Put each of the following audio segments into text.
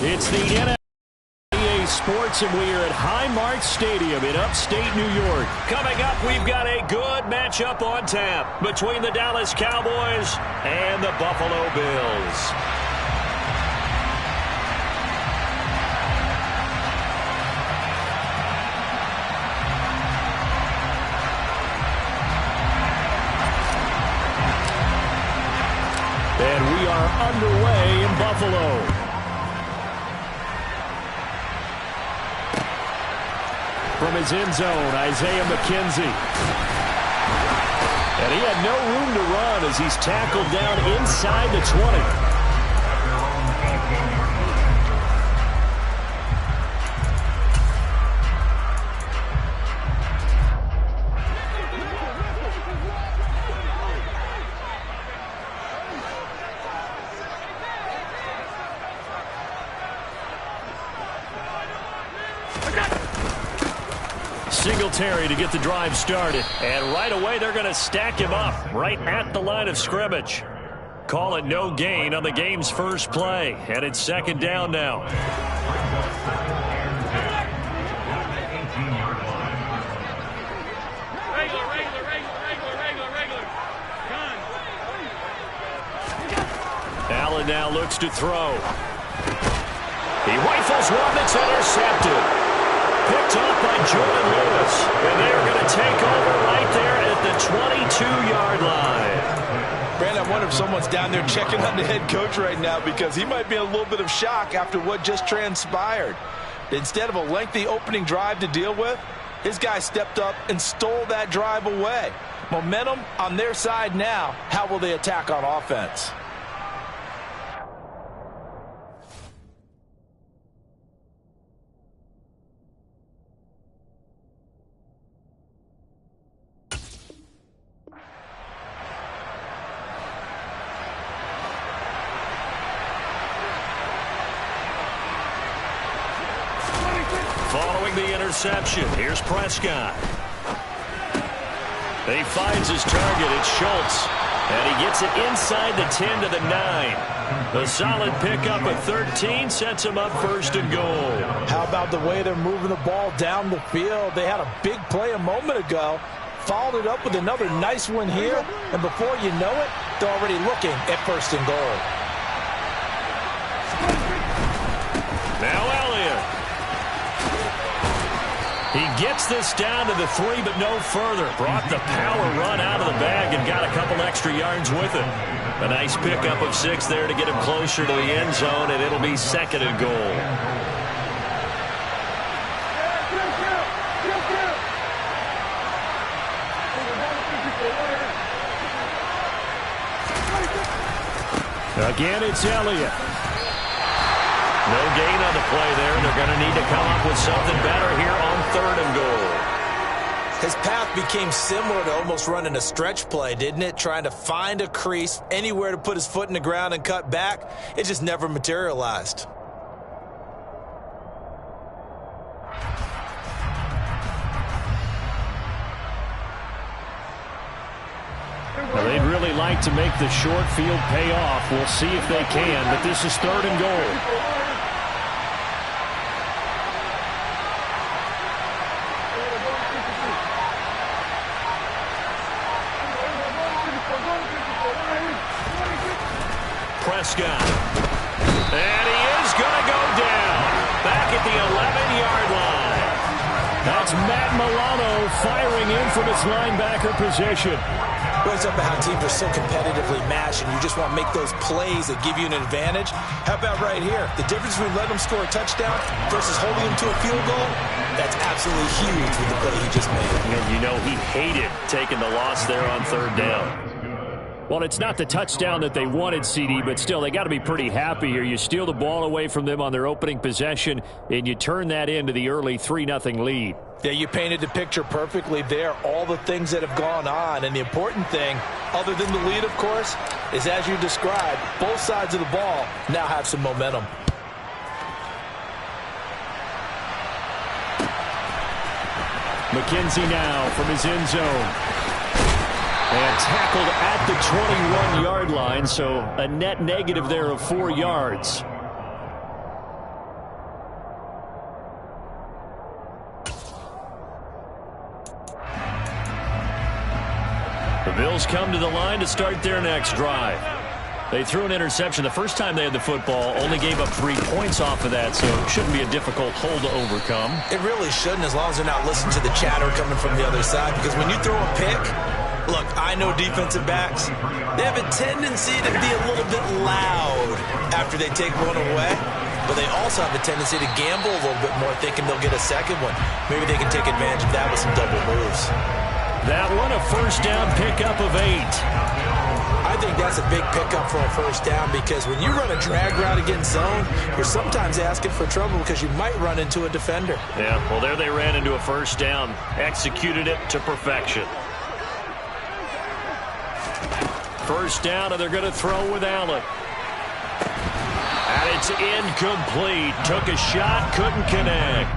It's the NBA Sports, and we are at Highmark Stadium in upstate New York. Coming up, we've got a good matchup on tap between the Dallas Cowboys and the Buffalo Bills. And we are underway in Buffalo. From his end zone, Isaiah McKenzie. And he had no room to run as he's tackled down inside the 20. Singletary to get the drive started. And right away, they're going to stack him up right at the line of scrimmage. Call it no gain on the game's first play. And it's second down now. Allen now looks to throw. He rifles one that's intercepted. Picked off by Jordan Lewis. And they are going to take over right there at the 22-yard line. Brandon, I wonder if someone's down there checking on the head coach right now because he might be in a little bit of shock after what just transpired. Instead of a lengthy opening drive to deal with, his guy stepped up and stole that drive away. Momentum on their side now. How will they attack on offense? Following the interception, here's Prescott. He finds his target, it's Schultz. And he gets it inside the 10 to the 9. A solid pickup of 13 sets him up first and goal. How about the way they're moving the ball down the field? They had a big play a moment ago. Followed it up with another nice one here. And before you know it, they're already looking at first and goal. Now Elliott. He gets this down to the 3, but no further. Brought the power run out of the bag and got a couple extra yards with it. A nice pickup of 6 there to get him closer to the end zone, and it'll be second and goal. Again, it's Elliott. No gain on the play there. They're going to need to come up with something better here on third and goal. His path became similar to almost running a stretch play, didn't it? Trying to find a crease, anywhere to put his foot in the ground and cut back. It just never materialized. Well, they'd really like to make the short field pay off. We'll see if they can, but this is third and goal. Prescott. And he is going to go down. Back at the 11-yard line. That's Matt Milano firing in from his linebacker position. Brings up how teams are so competitively matched, and you just want to make those plays that give you an advantage. How about right here? The difference between letting them score a touchdown versus holding them to a field goal, that's absolutely huge with the play he just made. And you know he hated taking the loss there on third down. Well, it's not the touchdown that they wanted, CD, but still, they got to be pretty happy here. You steal the ball away from them on their opening possession, and you turn that into the early 3-0 lead. Yeah, you painted the picture perfectly there, all the things that have gone on. And the important thing, other than the lead, of course, is as you described, both sides of the ball now have some momentum. McKenzie now from his end zone. And tackled at the 21-yard line, so a net negative there of 4 yards. The Bills come to the line to start their next drive. They threw an interception the first time they had the football, only gave up 3 points off of that, so it shouldn't be a difficult hole to overcome. It really shouldn't, as long as they're not listening to the chatter coming from the other side, because when you throw a pick, look, I know defensive backs, they have a tendency to be a little bit loud after they take one away, but they also have a tendency to gamble a little bit more, thinking they'll get a second one. Maybe they can take advantage of that with some double moves. That one, a first down pickup of 8. I think that's a big pickup for a first down, because when you run a drag route against zone, you're sometimes asking for trouble because you might run into a defender. Yeah, well, there they ran into a first down, executed it to perfection. First down, and they're going to throw with Allen. And it's incomplete. Took a shot, couldn't connect.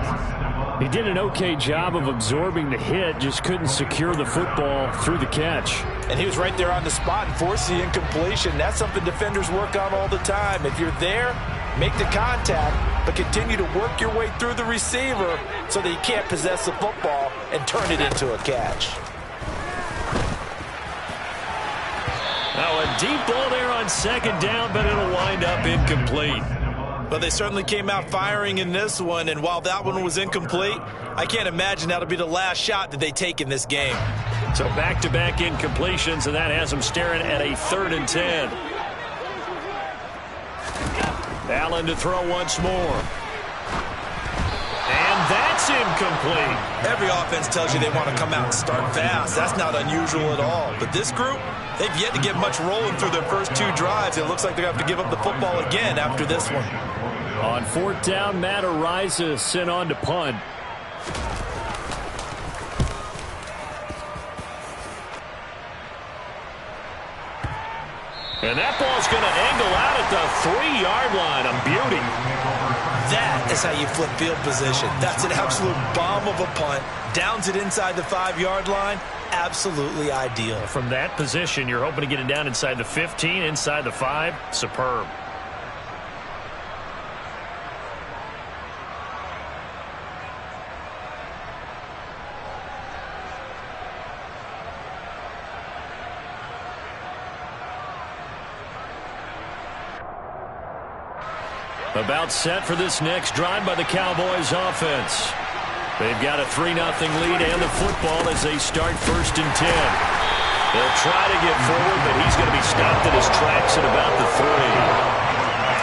He did an okay job of absorbing the hit, just couldn't secure the football through the catch. And he was right there on the spot and forced the incompletion. That's something defenders work on all the time. If you're there, make the contact, but continue to work your way through the receiver so that you can't possess the football and turn it into a catch. Now a deep ball there on second down, but it'll wind up incomplete. But they certainly came out firing in this one, and while that one was incomplete, I can't imagine that'll be the last shot that they take in this game. So back-to-back incompletions, and that has them staring at a 3rd and 10. Allen to throw once more. And that's incomplete. Every offense tells you they want to come out and start fast. That's not unusual at all. But this group, they've yet to get much rolling through their first 2 drives. It looks like they're going to have to give up the football again after this one. On 4th down, Matt Araiza sent on to punt. And that ball's going to angle out at the 3-yard line. A beauty. That is how you flip field position. That's an absolute bomb of a punt. Downs it inside the 5-yard line. Absolutely ideal. From that position, you're hoping to get it down inside the 15, inside the 5. Superb. About set for this next drive by the Cowboys offense. They've got a 3-0 lead and the football as they start 1st and 10. They'll try to get forward, but he's going to be stopped in his tracks at about the 3.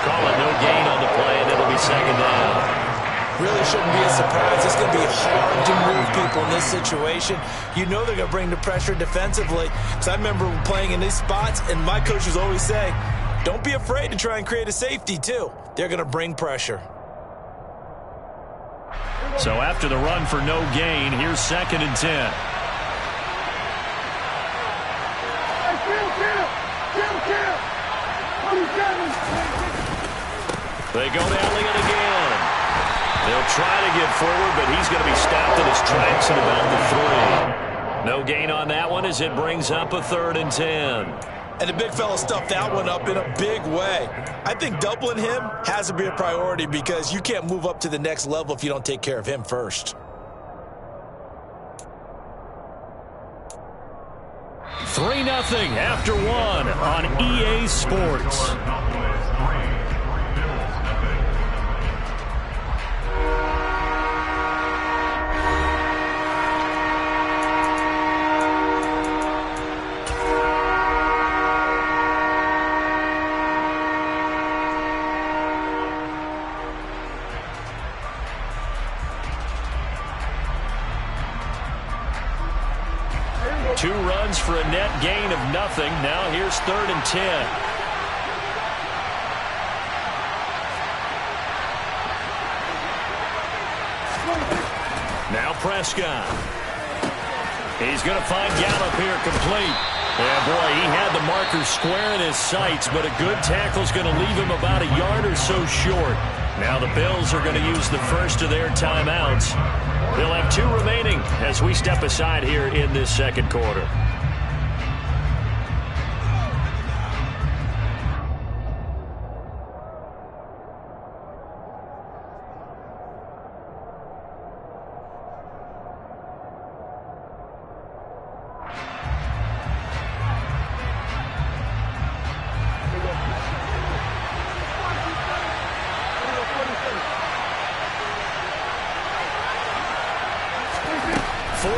Call it no gain on the play, and it'll be 2nd down. Really shouldn't be a surprise. It's going to be hard to move people in this situation. You know they're going to bring the pressure defensively. Because I remember playing in these spots, and my coaches always say, don't be afraid to try and create a safety, too. They're going to bring pressure. So after the run for no gain, here's 2nd and 10. They go to Elliott again. They'll try to get forward, but he's going to be stopped in his tracks at about the 3. No gain on that one as it brings up a 3rd and 10. And the big fella stuffed that one up in a big way. I think doubling him has to be a priority because you can't move up to the next level if you don't take care of him first. 3-0 after 1 on EA Sports. Two runs for a net gain of nothing. Now here's 3rd and 10. Now Prescott. He's going to find Gallup here complete. Yeah, boy, he had the marker square in his sights, but a good tackle's going to leave him about a yard or so short. Now the Bills are going to use the first of their timeouts. They'll have 2 remaining as we step aside here in this 2nd quarter.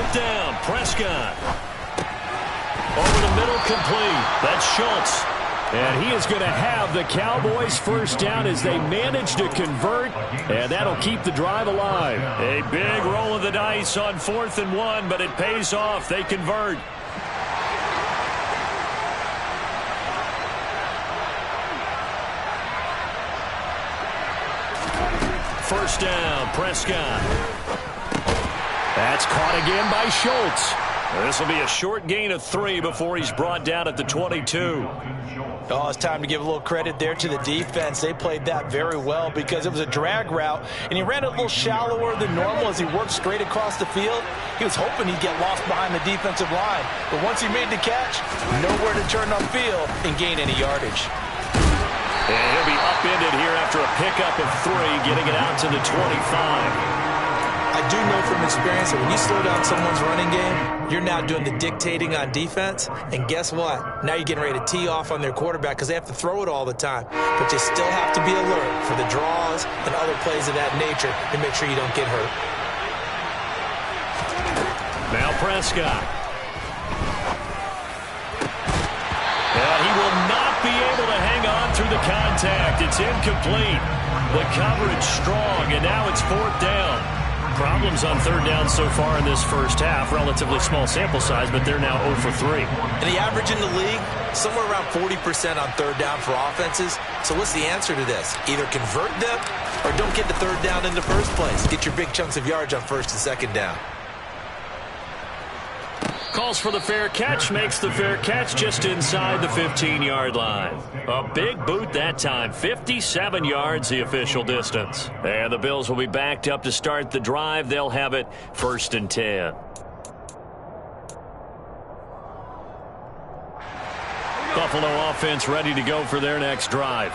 fourth down. Prescott. Over the middle, complete. That's Schultz. And he is going to have the Cowboys first down as they manage to convert, and that'll keep the drive alive. A big roll of the dice on 4th and 1, but it pays off. They convert. First down, Prescott. That's caught again by Schultz. This will be a short gain of 3 before he's brought down at the 22. Oh, it's time to give a little credit there to the defense. They played that very well because it was a drag route, and he ran it a little shallower than normal as he worked straight across the field. He was hoping he'd get lost behind the defensive line, but once he made the catch, nowhere to turn upfield and gain any yardage. And he'll be upended here after a pickup of 3, getting it out to the 25. I do know from experience that when you slow down someone's running game, you're now doing the dictating on defense. And guess what? Now you're getting ready to tee off on their quarterback because they have to throw it all the time. But you still have to be alert for the draws and other plays of that nature to make sure you don't get hurt. Now Prescott. And he will not be able to hang on through the contact. It's incomplete. The coverage strong, and now it's 4th down. Problems on 3rd down so far in this first half. Relatively small sample size, but they're now 0 for 3. And the average in the league, somewhere around 40% on 3rd down for offenses. So what's the answer to this? Either convert them or don't get the 3rd down in the first place. Get your big chunks of yards on 1st and 2nd down. Calls for the fair catch, makes the fair catch just inside the 15-yard line. A big boot that time, 57 yards the official distance. And the Bills will be backed up to start the drive. They'll have it 1st and 10. Buffalo offense ready to go for their next drive.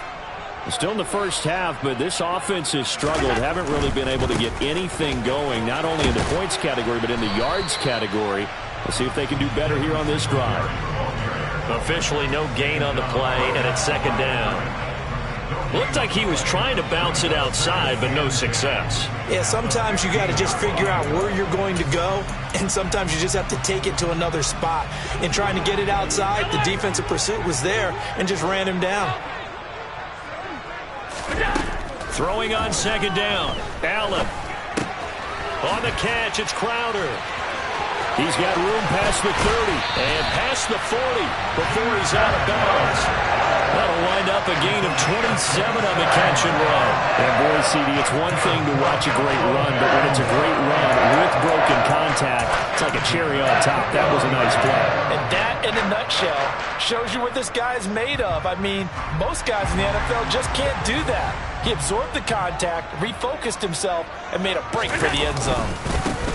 Still in the first half, but this offense has struggled. Haven't really been able to get anything going, not only in the points category, but in the yards category. Let's see if they can do better here on this drive. Officially no gain on the play, and it's 2nd down. Looked like he was trying to bounce it outside, but no success. Yeah, sometimes you got to just figure out where you're going to go, and sometimes you just have to take it to another spot. In trying to get it outside, the defensive pursuit was there and just ran him down. Throwing on 2nd down. Allen. On the catch, it's Crowder. He's got room past the 30 and past the 40 before he's out of bounds. That'll wind up a gain of 27 on the catch and run. And boy, CD, it's one thing to watch a great run, but when it's a great run with broken contact, it's like a cherry on top. That was a nice play. And that, in a nutshell, shows you what this guy's made of. I mean, most guys in the NFL just can't do that. He absorbed the contact, refocused himself, and made a break for the end zone.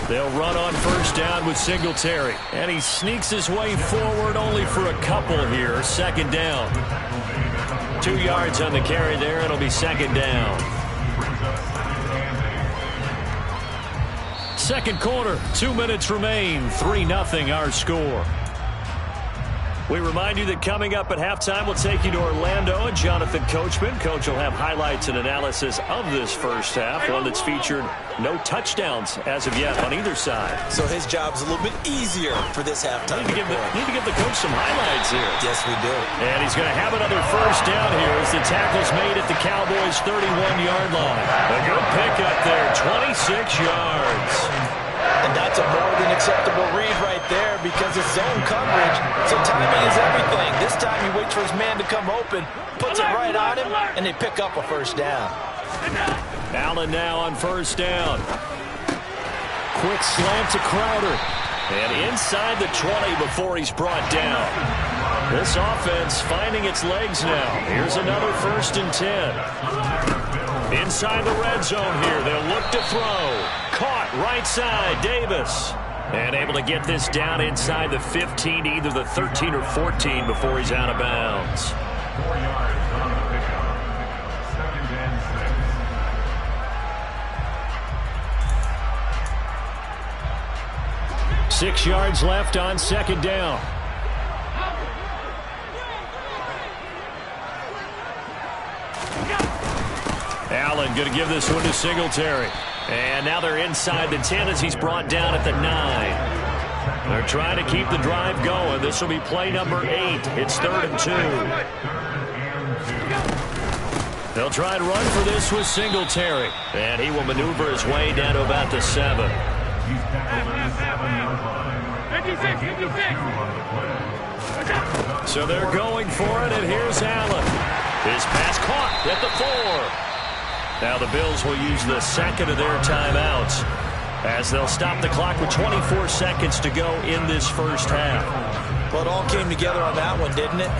They'll run on 1st down with Singletary. And he sneaks his way forward only for a couple here. 2nd down. 2 yards on the carry there. It'll be 2nd down. 2nd quarter. 2 minutes remain. 3-0 our score. We remind you that coming up at halftime, we'll take you to Orlando and Jonathan Coachman. Coach will have highlights and analysis of this first half, one that's featured no touchdowns as of yet on either side. So his job's a little bit easier for this halftime. Need to give the coach some highlights here. Yes, we do. And he's going to have another 1st down here as the tackle's made at the Cowboys' 31-yard line. A good pickup there, 26 yards. And that's a more than acceptable read right there because it's zone coverage, so timing is everything. This time he waits for his man to come open, puts it right on him, and they pick up a 1st down. Allen now on 1st down. Quick slant to Crowder. And inside the 20 before he's brought down. This offense finding its legs now. Here's another 1st and 10. Inside the red zone here. They'll look to throw. Caught right side, Davis. And able to get this down inside the 15, either the 13 or 14 before he's out of bounds. 4 yards on the pickup. 2nd and 6. 6 yards left on 2nd down. Allen going to give this one to Singletary. And now they're inside the 10 as he's brought down at the 9. They're trying to keep the drive going. This will be play number 8. It's 3rd and 2. They'll try and run for this with Singletary. And he will maneuver his way down to about the 7. He's tackled at the 7-yard line. So they're going for it, and here's Allen. His pass caught at the 4. Now the Bills will use the second of their timeouts as they'll stop the clock with 24 seconds to go in this first half. Well, it all came together on that one, didn't it?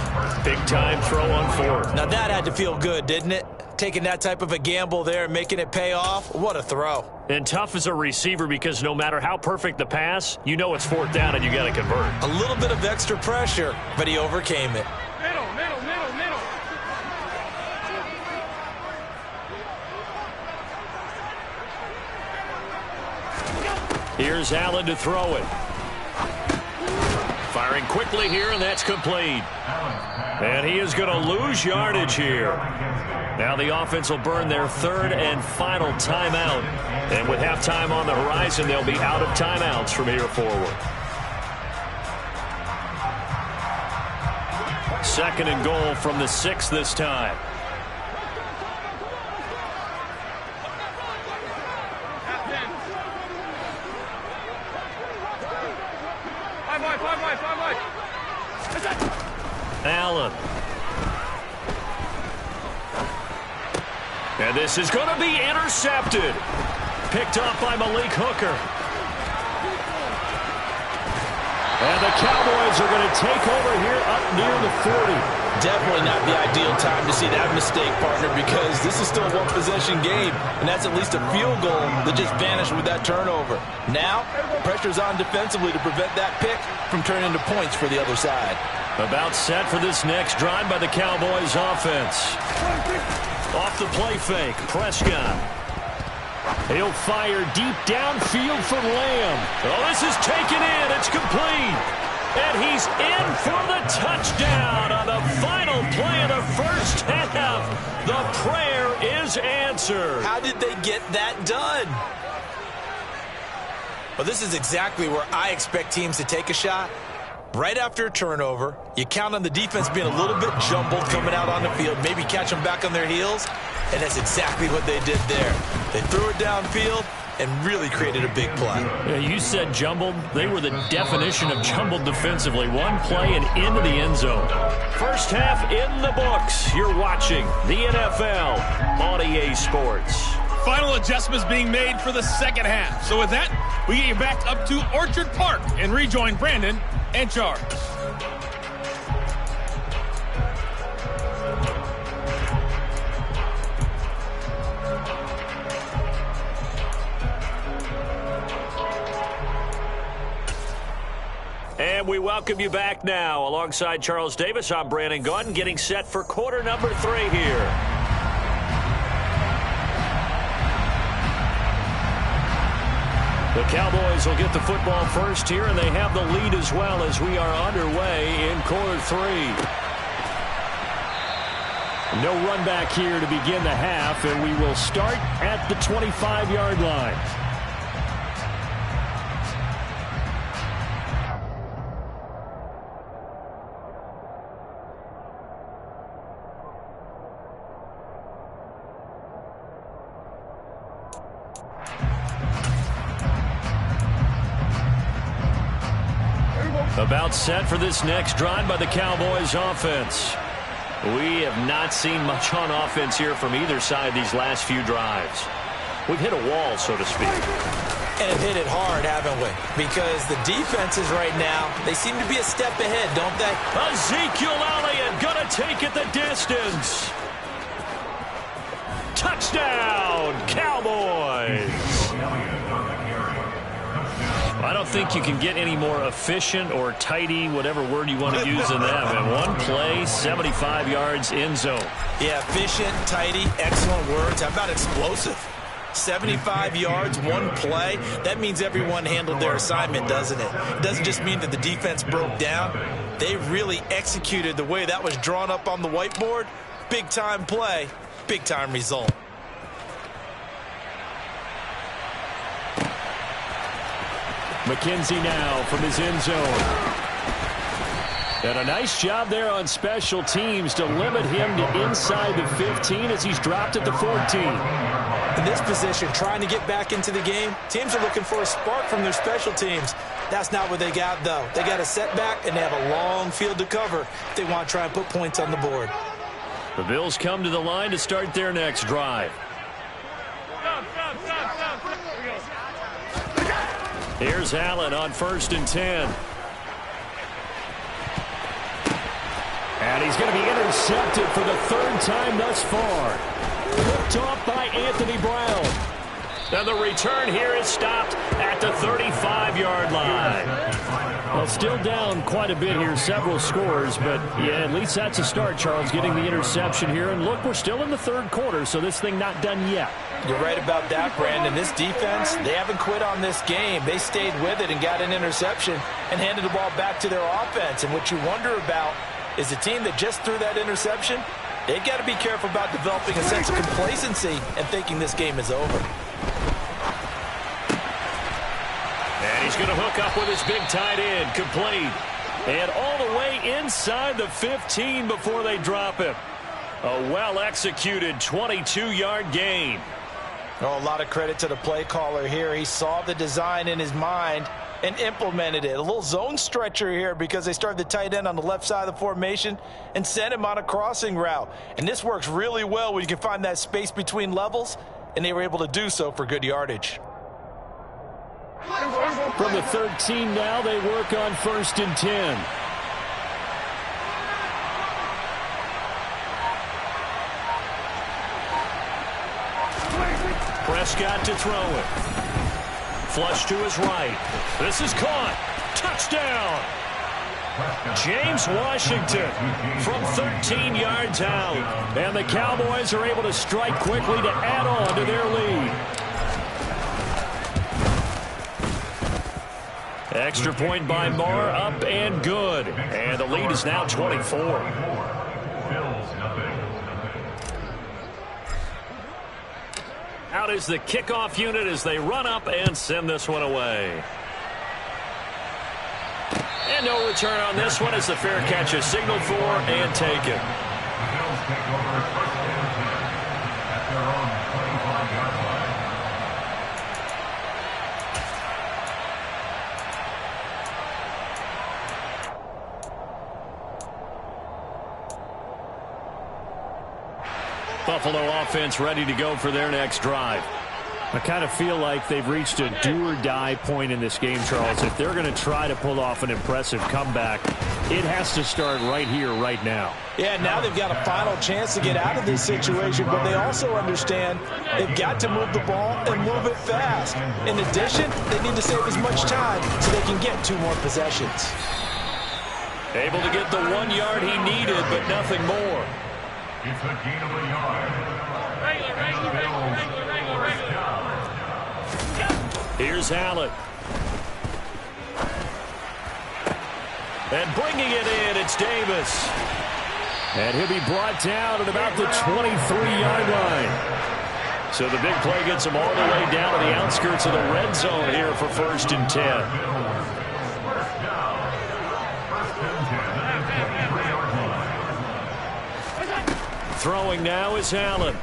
Big-time throw on 4th. Now that had to feel good, didn't it? Taking that type of a gamble there and making it pay off. What a throw. And tough as a receiver because no matter how perfect the pass, you know it's 4th down and you got to convert. A little bit of extra pressure, but he overcame it. Middle. Here's Allen to throw it. Firing quickly here, and that's complete. And he is going to lose yardage here. Now the offense will burn their 3rd and final timeout. And with halftime on the horizon, they'll be out of timeouts from here forward. 2nd and goal from the 6 this time. Allen. And this is going to be intercepted. Picked off by Malik Hooker. And the Cowboys are going to take over here up near the 40. Definitely not the ideal time to see that mistake, partner, because this is still a one-possession game, and that's at least a field goal that just vanished with that turnover. Now, pressure's on defensively to prevent that pick from turning into points for the other side. About set for this next drive by the Cowboys offense. Off the play fake, Prescott. He'll fire deep downfield from Lamb. Oh, this is taken in. It's complete. And he's in for the touchdown on the final play of the first half. The prayer is answered. How did they get that done? Well, this is exactly where I expect teams to take a shot. Right after a turnover, you count on the defense being a little bit jumbled coming out on the field, maybe catch them back on their heels, and that's exactly what they did there. They threw it downfield and really created a big play. Yeah, you said jumbled. They were the definition of jumbled defensively. One play and into the end zone. First half in the books. You're watching the NFL on EA Sports. Final adjustments being made for the second half. So with that, we get you back up to Orchard Park and rejoin Brandon and Charles. And we welcome you back now. Alongside Charles Davis, I'm Brandon Gaudin, getting set for quarter number 3 here. The Cowboys will get the football first here, and they have the lead as well as we are underway in quarter 3. No run back here to begin the half, and we will start at the 25-yard line. About set for this next drive by the Cowboys offense. We have not seen much on offense here from either side these last few drives. We've hit a wall, so to speak. And have hit it hard, haven't we? Because the defenses right now, they seem to be a step ahead, don't they? Ezekiel Elliott gonna take it the distance. Touchdown, Cowboys. I don't think you can get any more efficient or tidy, whatever word you want to use in that. And one play, 75 yards, end zone. Yeah, efficient, tidy, excellent words. How about explosive? 75 yards, one play. That means everyone handled their assignment, doesn't it? It doesn't just mean that the defense broke down. They really executed the way that was drawn up on the whiteboard. Big-time play, big-time result. McKenzie now from his end zone. And a nice job there on special teams to limit him to inside the 15 as he's dropped at the 14. In this position, trying to get back into the game, teams are looking for a spark from their special teams. That's not what they got, though. They got a setback, and they have a long field to cover if they want to try and put points on the board. The Bills come to the line to start their next drive. Here's Allen on 1st and 10. And he's going to be intercepted for the 3rd time thus far. Picked off by Anthony Brown. And the return here is stopped at the 35-yard line. Well, still down quite a bit here, several scores, but yeah, at least that's a start, Charles, getting the interception here. And look, we're still in the 3rd quarter, so this thing not done yet. You're right about that, Brandon. This defense, they haven't quit on this game. They stayed with it and got an interception and handed the ball back to their offense. And what you wonder about is a team that just threw that interception, they've got to be careful about developing a sense of complacency and thinking this game is over. And he's going to hook up with his big tight end, complete. And all the way inside the 15 before they drop him. A well-executed 22-yard gain. Oh, a lot of credit to the play caller here. He saw the design in his mind and implemented it. A little zone stretcher here because they started the tight end on the left side of the formation and sent him on a crossing route. And this works really well when you can find that space between levels, and they were able to do so for good yardage. From the 13 now, they work on 1st and 10. Prescott to throw it. Flush to his right. This is caught. Touchdown. James Washington from 13 yards out. And the Cowboys are able to strike quickly to add on to their lead. Extra point by Moore, up and good. And the lead is now 24. Out is the kickoff unit as they run up and send this one away. And no return on this one as the fair catch is signaled for and taken. The Bills take over 1st and 10 at their own 25-yard line. Buffalo offense ready to go for their next drive. I kind of feel like they've reached a do-or-die point in this game, Charles. If they're going to try to pull off an impressive comeback, it has to start right here, right now. Yeah, now they've got a final chance to get out of this situation, but they also understand they've got to move the ball and move it fast. In addition, they need to save as much time so they can get 2 more possessions. Able to get the 1 yard he needed, but nothing more. It's a gain of a yard. Here's Allen. And bringing it in, it's Davis. And he'll be brought down at about the 23-yard line. So the big play gets him all the way down to the outskirts of the red zone here for 1st and 10. Throwing now is Allen.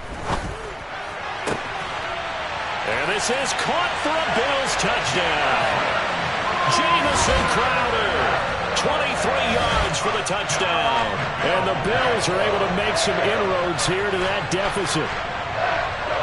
And this is caught for a Bills touchdown. Jamison Crowder, 23 yards for the touchdown. And the Bills are able to make some inroads here to that deficit.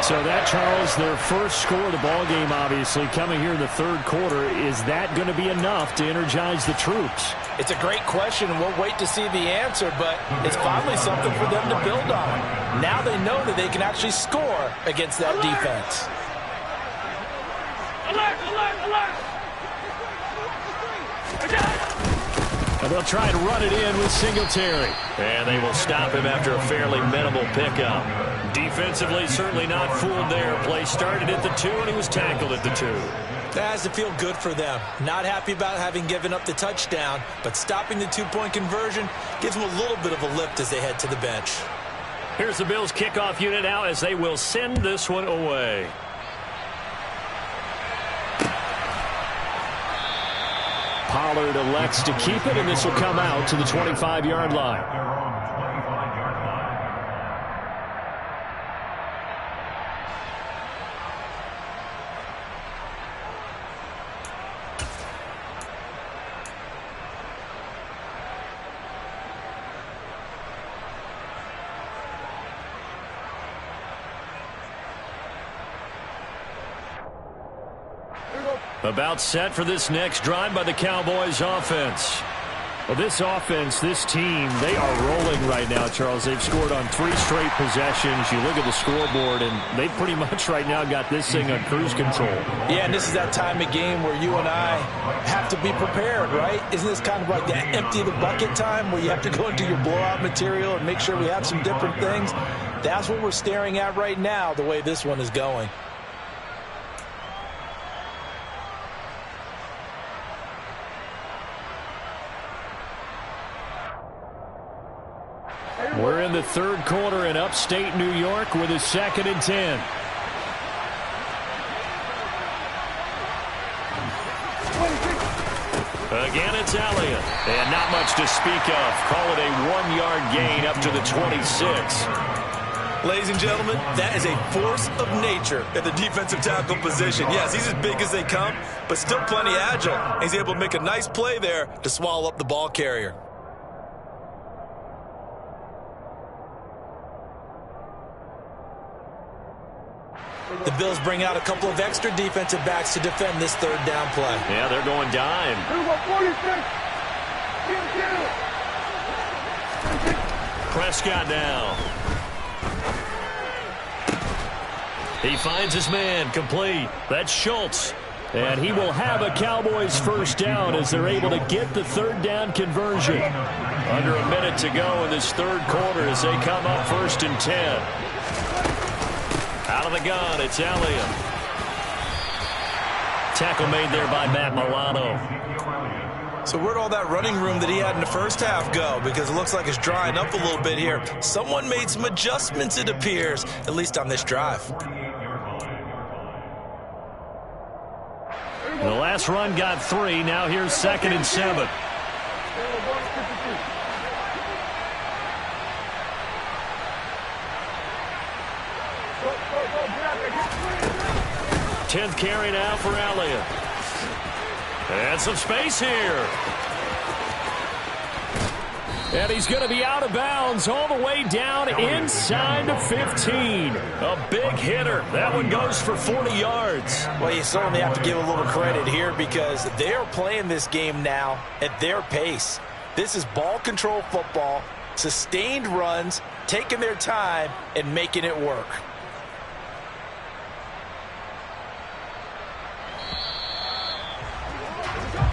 So that, Charles, their first score of the ballgame, obviously, coming here in the 3rd quarter. Is that going to be enough to energize the troops? It's a great question, and we'll wait to see the answer, but it's finally something for them to build on. Now they know that they can actually score against that defense. Alert, alert, alert! And they'll try and run it in with Singletary. And they will stop him after a fairly minimal pickup. Defensively, certainly not fooled there. Play started at the 2, and he was tackled at the 2. That has to feel good for them. Not happy about having given up the touchdown, but stopping the 2-point conversion gives them a little bit of a lift as they head to the bench. Here's the Bills kickoff unit now as they will send this one away. Pollard elects to keep it, and this will come out to the 25-yard line. Their own 25-yard line. About set for this next drive by the Cowboys offense. Well, this offense, this team, they are rolling right now, Charles. They've scored on 3 straight possessions. You look at the scoreboard, and they pretty much right now got this thing on cruise control. Yeah, and this is that time of game where you and I have to be prepared, right? Isn't this kind of like that empty the bucket time where you have to go into your blowout material and make sure we have some different things? That's what we're staring at right now, the way this one is going. We're in the third quarter in upstate New York with a 2nd and 10. Again, it's Elliott. And not much to speak of. Call it a 1-yard gain up to the 26. Ladies and gentlemen, that is a force of nature at the defensive tackle position. Yes, he's as big as they come, but still plenty agile. He's able to make a nice play there to swallow up the ball carrier. The Bills bring out a couple of extra defensive backs to defend this 3rd down play. Yeah, they're going dime. Prescott now. He finds his man, complete. That's Schultz. And he will have a Cowboys 1st down as they're able to get the 3rd down conversion. Under a minute to go in this 3rd quarter as they come up 1st and 10. Out of the gun, it's Elliott. Tackle made there by Matt Milano. So where'd all that running room that he had in the first half go? Because it looks like it's drying up a little bit here. Someone made some adjustments, it appears, at least on this drive. The last run got 3. Now here's 2nd and 7. Tenth carry now for Elliott. And some space here. And he's going to be out of bounds all the way down inside the 15. A big hitter. That one goes for 40 yards. Well, you certainly have to give a little credit here because they're playing this game now at their pace. This is ball control football, sustained runs, taking their time and making it work.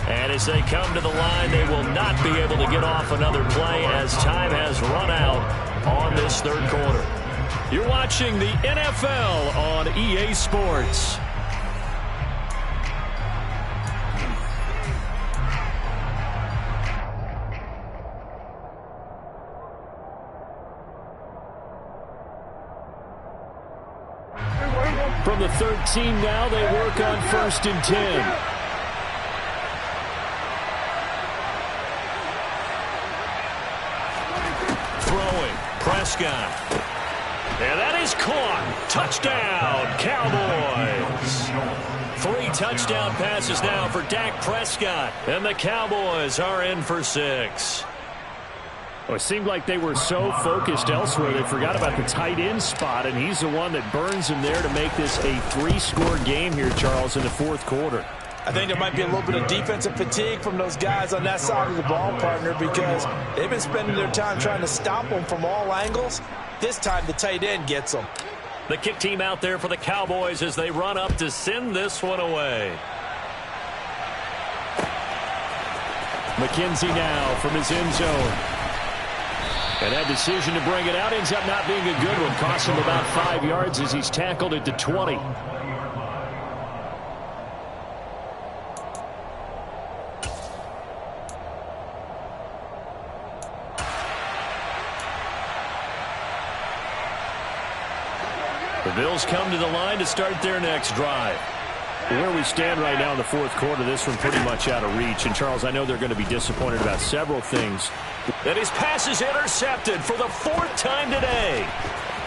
And as they come to the line, they will not be able to get off another play as time has run out on this 3rd quarter. You're watching the NFL on EA Sports. From the 13 now, they work on 1st and 10. Prescott. And that is caught. Touchdown, Cowboys. 3 touchdown passes now for Dak Prescott. And the Cowboys are in for 6. Well, it seemed like they were so focused elsewhere they forgot about the tight end spot, and he's the one that burns him there to make this a 3-score game here, Charles, in the 4th quarter. I think there might be a little bit of defensive fatigue from those guys on that side of the ball, partner, because they've been spending their time trying to stop them from all angles. This time the tight end gets them. The kick team out there for the Cowboys as they run up to send this one away. McKenzie now from his end zone. And that decision to bring it out ends up not being a good one. Cost him about 5 yards as he's tackled at the 20. The Bills come to the line to start their next drive. Where we stand right now in the fourth quarter, this one pretty much out of reach. And, Charles, I know they're going to be disappointed about several things. And his pass is intercepted for the 4th time today.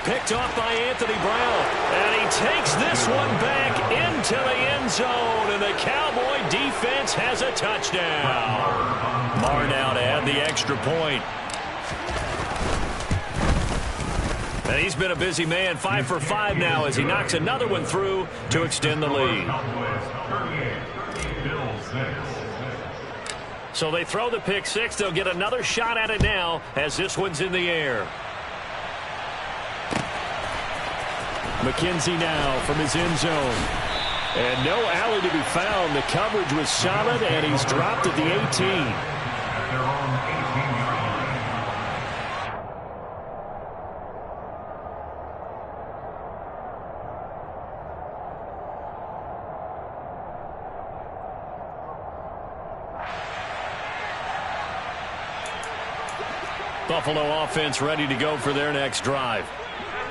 Picked off by Anthony Brown. And he takes this one back into the end zone. And the Cowboy defense has a touchdown. Marr now to add the extra point. And he's been a busy man, 5 for 5 now as he knocks another one through to extend the lead. So they throw the pick six. They'll get another shot at it now as this one's in the air. McKenzie now from his end zone. And no alley to be found. The coverage was solid, and he's dropped at the 18. Buffalo offense ready to go for their next drive.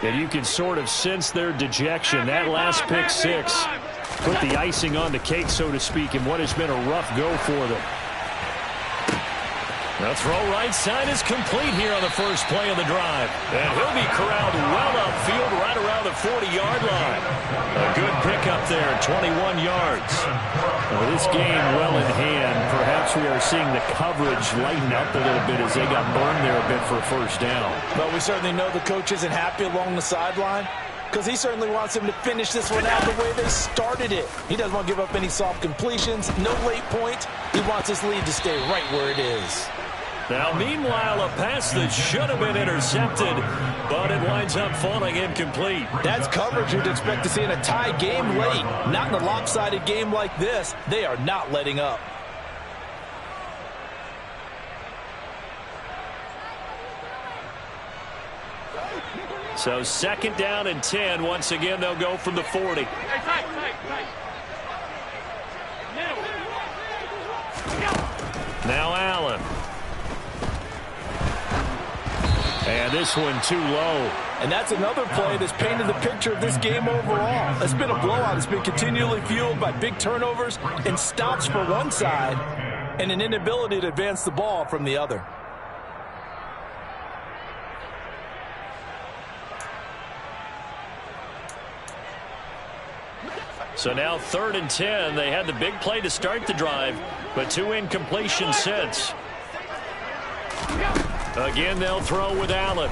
And you can sort of sense their dejection. That last pick six put the icing on the cake, so to speak, in what has been a rough go for them. The throw right side is complete here on the first play of the drive. And he'll be corralled well upfield right around the 40-yard line. A good pickup there, 21 yards. Well, this game well in hand. Perhaps we are seeing the coverage lighten up a little bit as they got burned there a bit for a first down. But we certainly know the coach isn't happy along the sideline because he certainly wants them to finish this one out the way they started it. He doesn't want to give up any soft completions, no late points. He wants his lead to stay right where it is. Now, meanwhile, a pass that should have been intercepted, but it winds up falling incomplete. That's coverage you'd expect to see in a tie game late. Not in a lopsided game like this. They are not letting up. So 2nd down and 10. Once again, they'll go from the 40. Now Allen. And this one too low. And that's another play that's painted the picture of this game overall. It's been a blowout. It's been continually fueled by big turnovers and stops for one side and an inability to advance the ball from the other. So now 3rd and 10. They had the big play to start the drive, but 2 incompletions since. Again, they'll throw with Allen.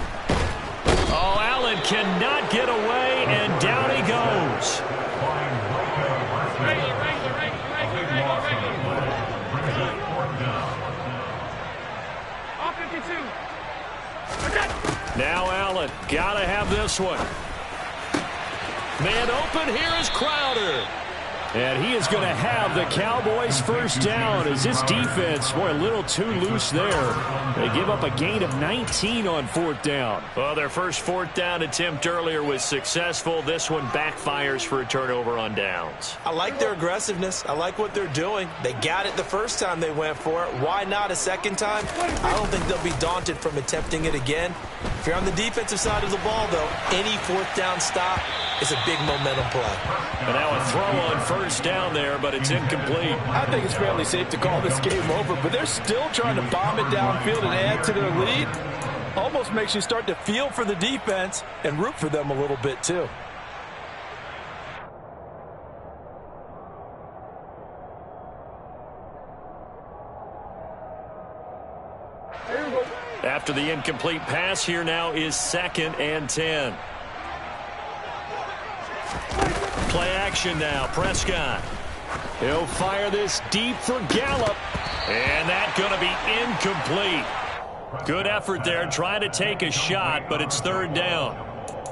Oh, Allen cannot get away, and down he goes. Now Allen, gotta have this one. Man open, here is Crowder. And he is going to have the Cowboys first down as this defense, boy, a little too loose there. They give up a gain of 19 on 4th down. Well, their first 4th down attempt earlier was successful. This one backfires for a turnover on downs. I like their aggressiveness. I like what they're doing. They got it the first time they went for it. Why not a second time? I don't think they'll be daunted from attempting it again. If you're on the defensive side of the ball, though, any 4th down stop is a big momentum play. And now a throw on first down there, but it's incomplete. I think it's fairly safe to call this game over, but they're still trying to bomb it downfield and add to their lead. Almost makes you start to feel for the defense and root for them a little bit, too. After the incomplete pass, here now is 2nd and 10. Play action now, Prescott. He'll fire this deep for Gallup. And that's going to be incomplete. Good effort there, trying to take a shot, but it's 3rd down.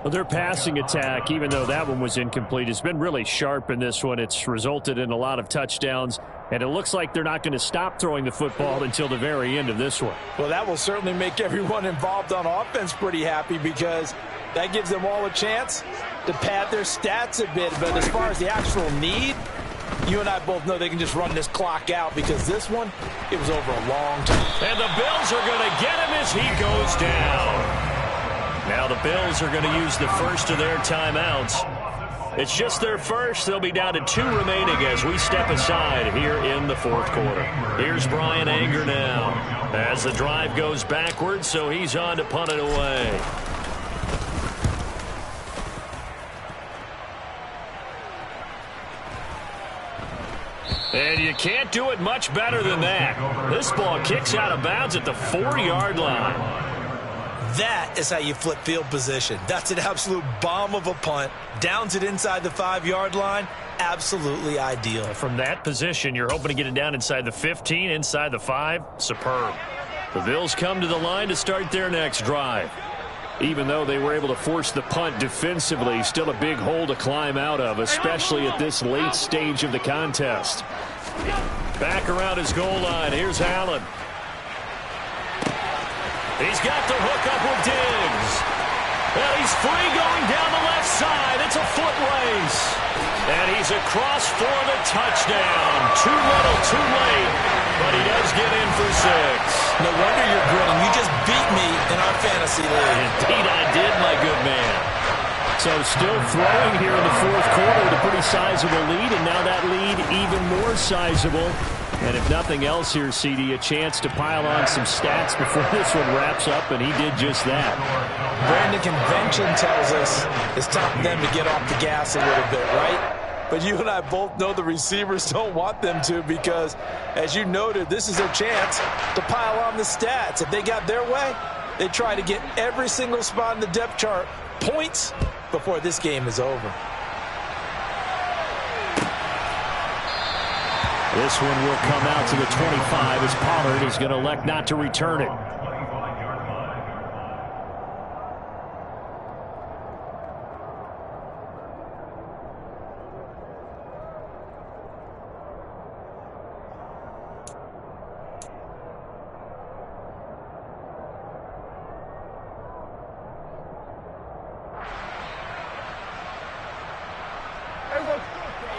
Well, their passing attack, even though that one was incomplete, has been really sharp in this one. It's resulted in a lot of touchdowns, and it looks like they're not going to stop throwing the football until the very end of this one. Well, that will certainly make everyone involved on offense pretty happy because that gives them all a chance to pad their stats a bit. But as far as the actual need, you and I both know they can just run this clock out because this one, it was over a long time. And the Bills are going to get him as he goes down. Now the Bills are going to use the first of their timeouts. It's just their first. They'll be down to 2 remaining as we step aside here in the fourth quarter. Here's Bryan Anger now as the drive goes backwards, so he's on to punt it away. And you can't do it much better than that. This ball kicks out of bounds at the 4-yard line. That is how you flip field position. That's an absolute bomb of a punt. Downs it inside the 5-yard line. Absolutely ideal. From that position, you're hoping to get it down inside the 15, inside the 5. Superb. The Bills come to the line to start their next drive. Even though they were able to force the punt defensively, still a big hole to climb out of, especially at this late stage of the contest. Back around his goal line. Here's Allen. He's got the hook up with Diggs. And he's free going down the left side. It's a foot race. And he's across for the touchdown. Too little, too late. But he does get in for 6. No wonder you're grinning. You just beat me in our fantasy league. Indeed I did, my good man. So still throwing here in the fourth quarter with a pretty sizable lead. And now that lead even more sizable. And if nothing else here, CD, a chance to pile on some stats before this one wraps up, and he did just that. Brandon, convention tells us it's time for them to get off the gas a little bit, right? But you and I both know the receivers don't want them to because, as you noted, this is their chance to pile on the stats. If they got their way, they try to get every single spot in the depth chart points before this game is over. This one will come out to the 25 as Pollard is going to elect not to return it.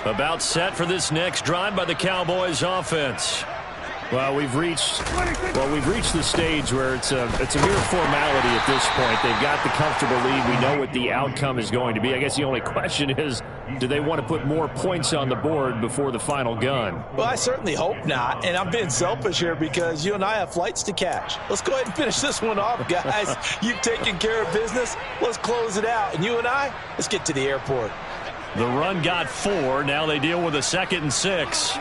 About set for this next drive by the Cowboys offense. Well, we've reached the stage where it's a mere formality at this point. They've got the comfortable lead. We know what the outcome is going to be. I guess the only question is, do they want to put more points on the board before the final gun? Well, I certainly hope not, and I'm being selfish here because you and I have flights to catch. Let's go ahead and finish this one off, guys. You've taken care of business. Let's close it out, and you and I, let's get to the airport. The run got 4. Now they deal with a 2nd and 6.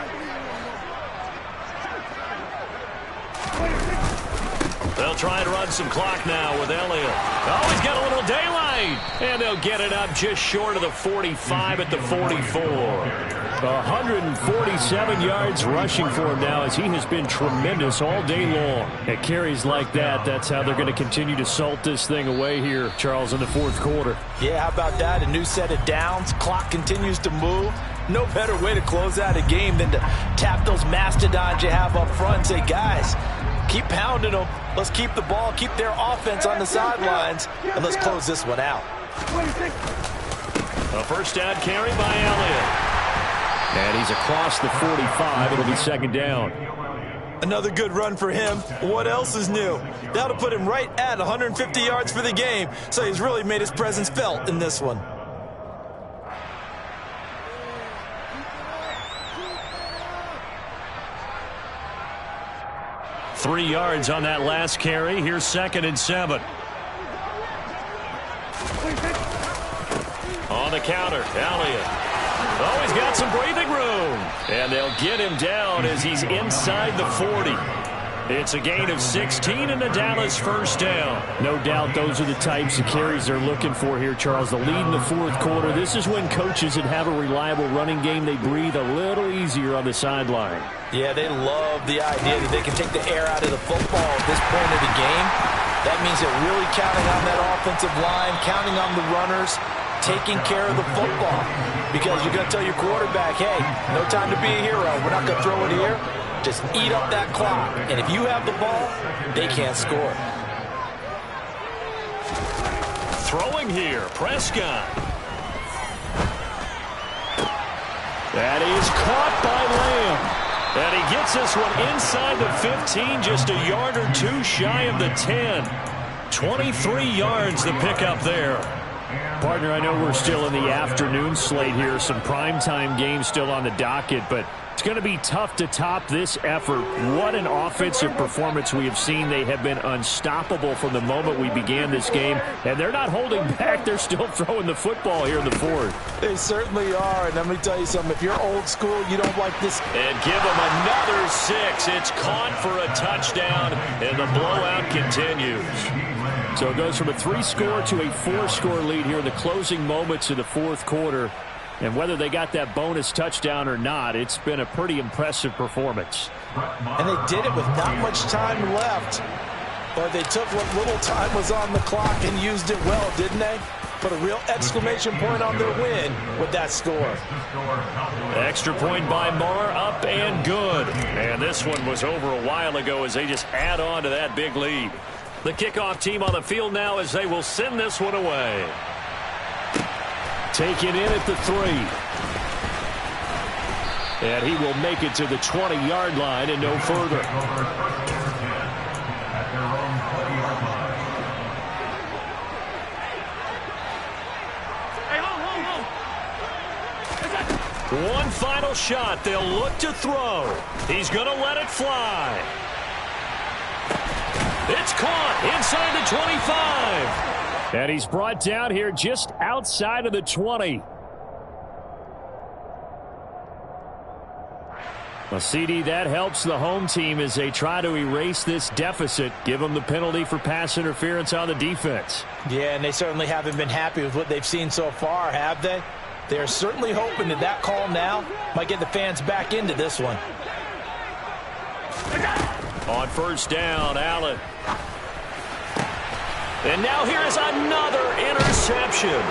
They'll try and run some clock now with Elliott. Oh, he's got a little daylight. And they'll get it up just short of the 45 at the 44. 147 yards rushing for him now as he has been tremendous all day long. At carries like that, that's how they're going to continue to salt this thing away here, Charles, in the fourth quarter. Yeah, how about that? A new set of downs. Clock continues to move. No better way to close out a game than to tap those mastodons you have up front and say, guys, keep pounding them. Let's keep the ball, keep their offense on the sidelines, and let's close this one out. A first down carry by Elliott. And he's across the 45. It'll be 2nd down. Another good run for him. What else is new? That'll put him right at 150 yards for the game, so he's really made his presence felt in this one. Three yards on that last carry. Here's 2nd and 7. On the counter, Elliott. Oh, he's got some breathing room. And they'll get him down as he's inside the 40. It's a gain of 16 and a Dallas first down. No doubt those are the types of carries they're looking for here, Charles. The lead in the fourth quarter. This is when coaches that have a reliable running game, they breathe a little easier on the sideline. Yeah, they love the idea that they can take the air out of the football at this point of the game. That means they're really counting on that offensive line, counting on the runners, taking care of the football. Because you're going to tell your quarterback, hey, no time to be a hero. We're not going to throw it here. Just eat up that clock. And if you have the ball, they can't score. Throwing here, Prescott. That is caught by Lamb. And he gets this one inside the 15, just a yard or two shy of the 10. 23 yards the pickup there. Partner, I know we're still in the afternoon slate here. Some primetime games still on the docket, but it's going to be tough to top this effort. What an offensive performance we have seen. They have been unstoppable from the moment we began this game, and they're not holding back. They're still throwing the football here in the fourth. They certainly are, and let me tell you something. If you're old school, you don't like this. And give them another 6. It's caught for a touchdown, and the blowout continues. So it goes from a 3-score to a 4-score lead here in the closing moments of the fourth quarter. And whether they got that bonus touchdown or not, it's been a pretty impressive performance. And they did it with not much time left. But they took what little time was on the clock and used it well, didn't they? Put a real exclamation point on their win with that score. Extra point by Marr, up and good. And this one was over a while ago as they just add on to that big lead. The kickoff team on the field now as they will send this one away. Take it in at the 3. And he will make it to the 20-yard line and no further. One final shot. They'll look to throw. He's going to let it fly. It's caught inside the 25. And he's brought down here just outside of the 20. Well, CD, that helps the home team as they try to erase this deficit. Give them the penalty for pass interference on the defense. Yeah, and they certainly haven't been happy with what they've seen so far, have they? They're certainly hoping that that call now might get the fans back into this one. On first down, Allen. And now here is another interception.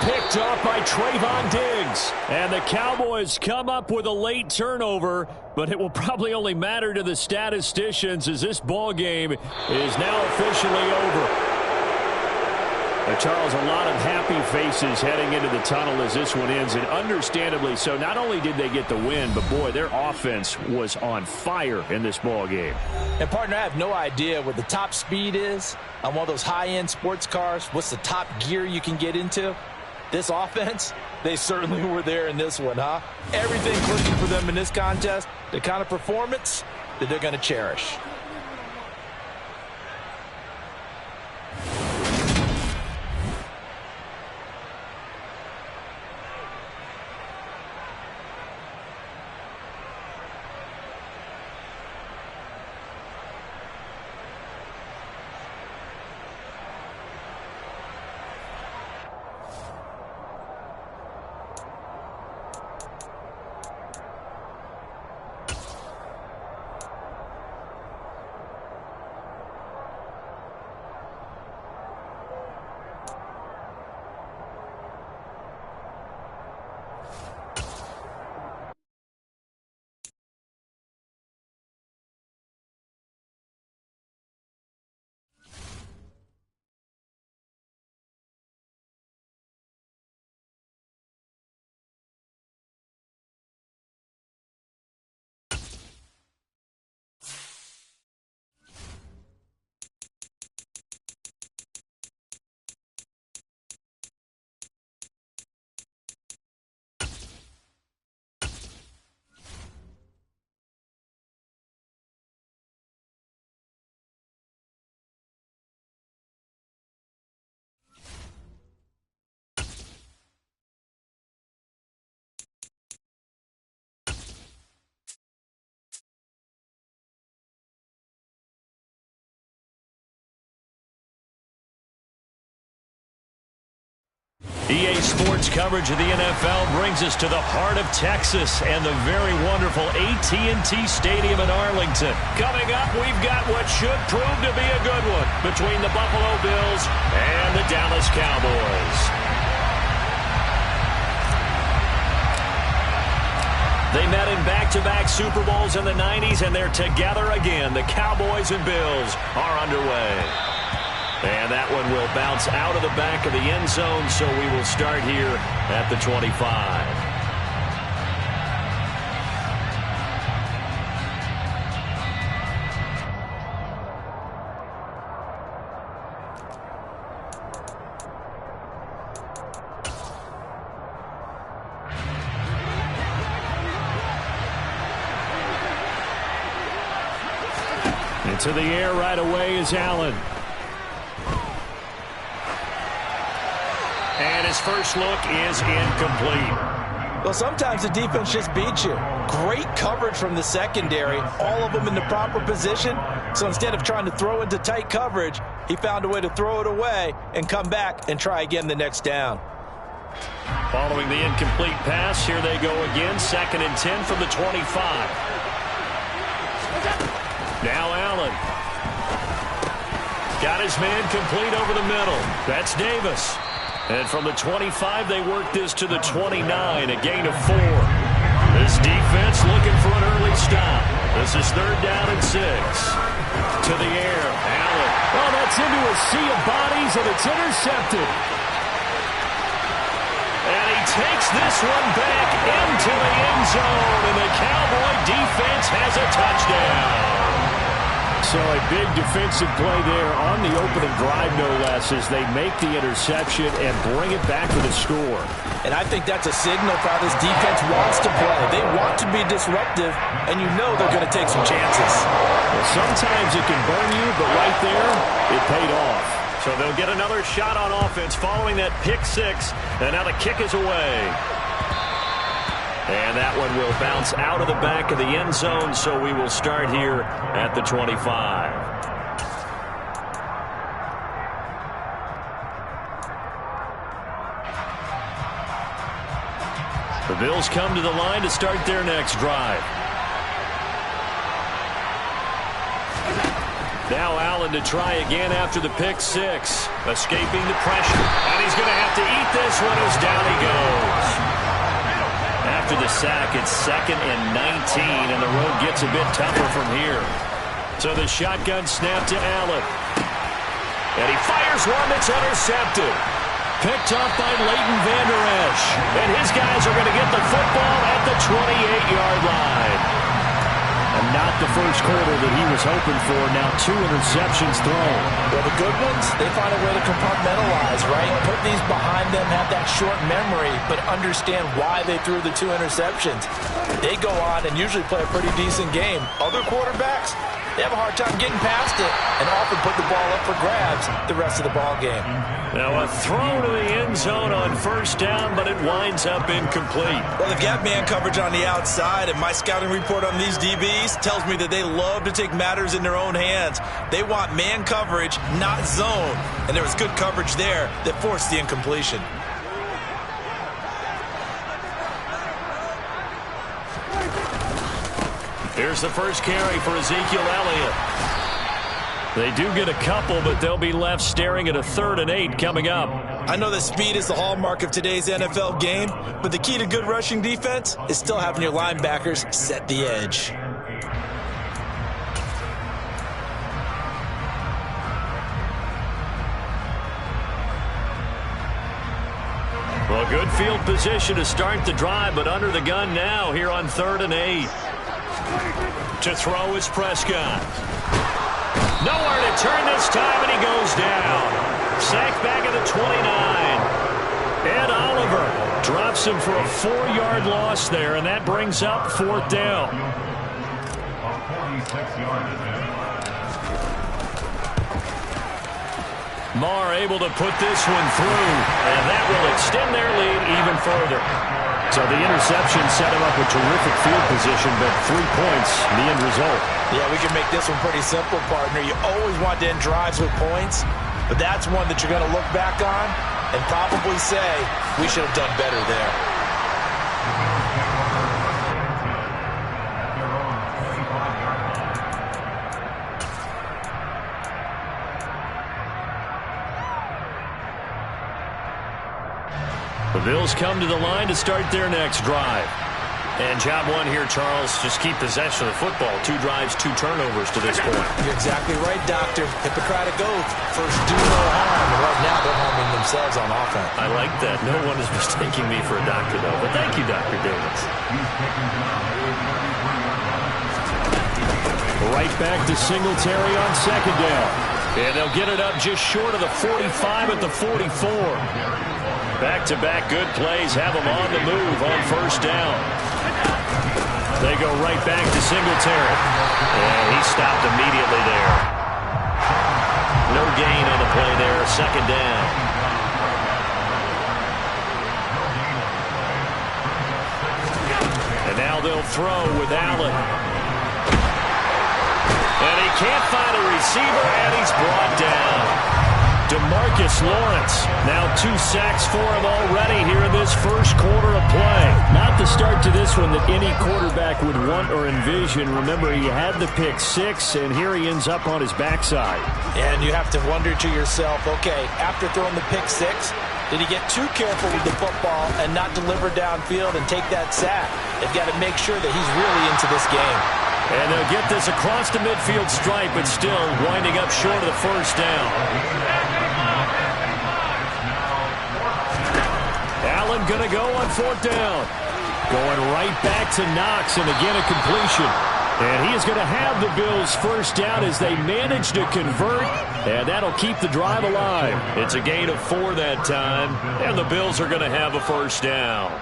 Picked off by Trayvon Diggs. And the Cowboys come up with a late turnover, but it will probably only matter to the statisticians as this ball game is now officially over. Charles, a lot of happy faces heading into the tunnel as this one ends, and understandably so. Not only did they get the win, but boy, their offense was on fire in this ball game. And partner, I have no idea what the top speed is on one of those high-end sports cars. What's the top gear you can get into? This offense, they certainly were there in this one, huh? Everything clicking for them in this contest, the kind of performance that they're going to cherish. EA Sports coverage of the NFL brings us to the heart of Texas and the very wonderful AT&T Stadium in Arlington. Coming up, we've got what should prove to be a good one between the Buffalo Bills and the Dallas Cowboys. They met in back-to-back Super Bowls in the 90s, and they're together again. The Cowboys and Bills are underway. And that one will bounce out of the back of the end zone, so we will start here at the 25. To the air right away is Allen. And his first look is incomplete. Well, sometimes the defense just beats you. Great coverage from the secondary, all of them in the proper position. So instead of trying to throw into tight coverage, he found a way to throw it away and come back and try again the next down. Following the incomplete pass, here they go again. 2nd and 10 from the 25. Now Allen. Got his man complete over the middle. That's Davis. And from the 25, they work this to the 29, a gain of 4. This defense looking for an early stop. This is 3rd down and 6. To the air, Allen. Well, that's into a sea of bodies, and it's intercepted. And he takes this one back into the end zone, and the Cowboy defense has a touchdown. So a big defensive play there on the opening drive, no less, as they make the interception and bring it back to the score. And I think that's a signal for how this defense wants to play. They want to be disruptive, and you know they're going to take some chances. Well, sometimes it can burn you, but right there, it paid off. So they'll get another shot on offense following that pick 6, and now the kick is away. And that one will bounce out of the back of the end zone, so we will start here at the 25. The Bills come to the line to start their next drive. Now Allen to try again after the pick 6, escaping the pressure. And he's going to have to eat this one as down he goes. After the sack, it's 2nd and 19, and the road gets a bit tougher from here. So the shotgun snap to Allen. And he fires one that's intercepted. Picked off by Leighton Vander Esch. And his guys are going to get the football at the 28-yard line. And not the first quarter that he was hoping for. Now 2 interceptions thrown. Well, the good ones, they find a way to compartmentalize, right? Put these behind them, have that short memory, but understand why they threw the 2 interceptions. They go on and usually play a pretty decent game. Other quarterbacks, they have a hard time getting past it and often put the ball up for grabs the rest of the ball game. Now a throw to the end zone on 1st down, but it winds up incomplete. Well, they've got man coverage on the outside, and my scouting report on these DBs tells me that they love to take matters in their own hands. They want man coverage, not zone, and there was good coverage there that forced the incompletion. Here's the first carry for Ezekiel Elliott. They do get a couple, but they'll be left staring at a 3rd and 8 coming up. I know that speed is the hallmark of today's NFL game, but the key to good rushing defense is still having your linebackers set the edge. Well, good field position to start the drive, but under the gun now here on 3rd and 8. To throw is Prescott. Nowhere to turn this time, and he goes down. Sacked back at the 29. Ed Oliver drops him for a 4-yard loss there, and that brings up 4th down. Marr able to put this one through, and that will extend their lead even further. So the interception set him up with terrific field position, but 3 points, the end result. Yeah, we can make this one pretty simple, partner. You always want to end drives with points, but that's one that you're going to look back on and probably say, we should have done better there. The Bills come to the line to start their next drive. And job one here, Charles, just keep possession of the football. 2 drives, 2 turnovers to this point. You're exactly right, Doctor. Hippocratic oath. First, do no harm. And right now, they're harming themselves on offense. I like that. No one is mistaking me for a doctor, though. But thank you, Dr. Davis. Right back to Singletary on 2nd down. And they'll get it up just short of the 45 at the 44. Back-to-back good plays have them on the move on 1st down. They go right back to Singletary. And he stopped immediately there. No gain on the play there. Second down. And now they'll throw with Allen. And he can't find a receiver, and he's brought down. DeMarcus Lawrence, now 2 sacks for him already here in this first quarter of play. Not the start to this one that any quarterback would want or envision. Remember, he had the pick 6, and here he ends up on his backside. And you have to wonder to yourself, okay, after throwing the pick 6, did he get too careful with the football and not deliver downfield and take that sack? They've got to make sure that he's really into this game. And they'll get this across the midfield stripe, but still winding up short of the first down. Allen going to go on 4th down. Going right back to Knox, and again a completion. And he is going to have the Bills first down as they manage to convert, and that'll keep the drive alive. It's a gain of 4 that time, and the Bills are going to have a first down.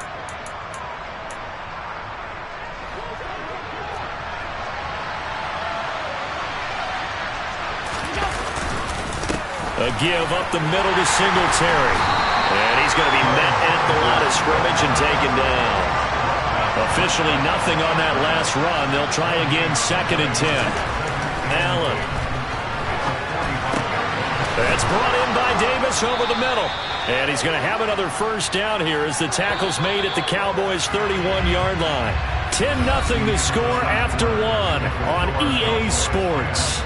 A give up the middle to Singletary. And he's going to be met at the line of scrimmage and taken down. Officially nothing on that last run. They'll try again, 2nd and 10. Allen. That's brought in by Davis over the middle. And he's going to have another first down here as the tackle's made at the Cowboys' 31-yard line. 10-0 the score after 1 on EA Sports.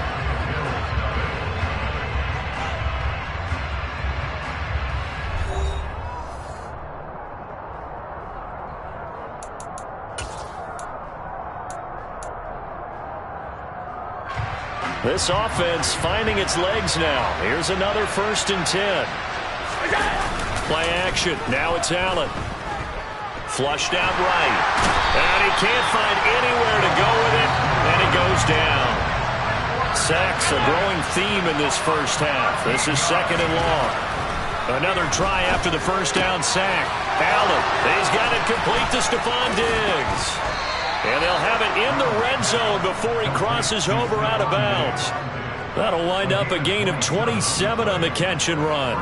This offense finding its legs now. Here's another 1st and 10. Play action. Now it's Allen. Flushed out right. And he can't find anywhere to go with it. And he goes down. Sacks a growing theme in this first half. This is 2nd and long. Another try after the first down sack. Allen. He's got it complete to Stephon Diggs. And they'll have it in the red zone before he crosses over out of bounds. That'll wind up a gain of 27 on the catch and run.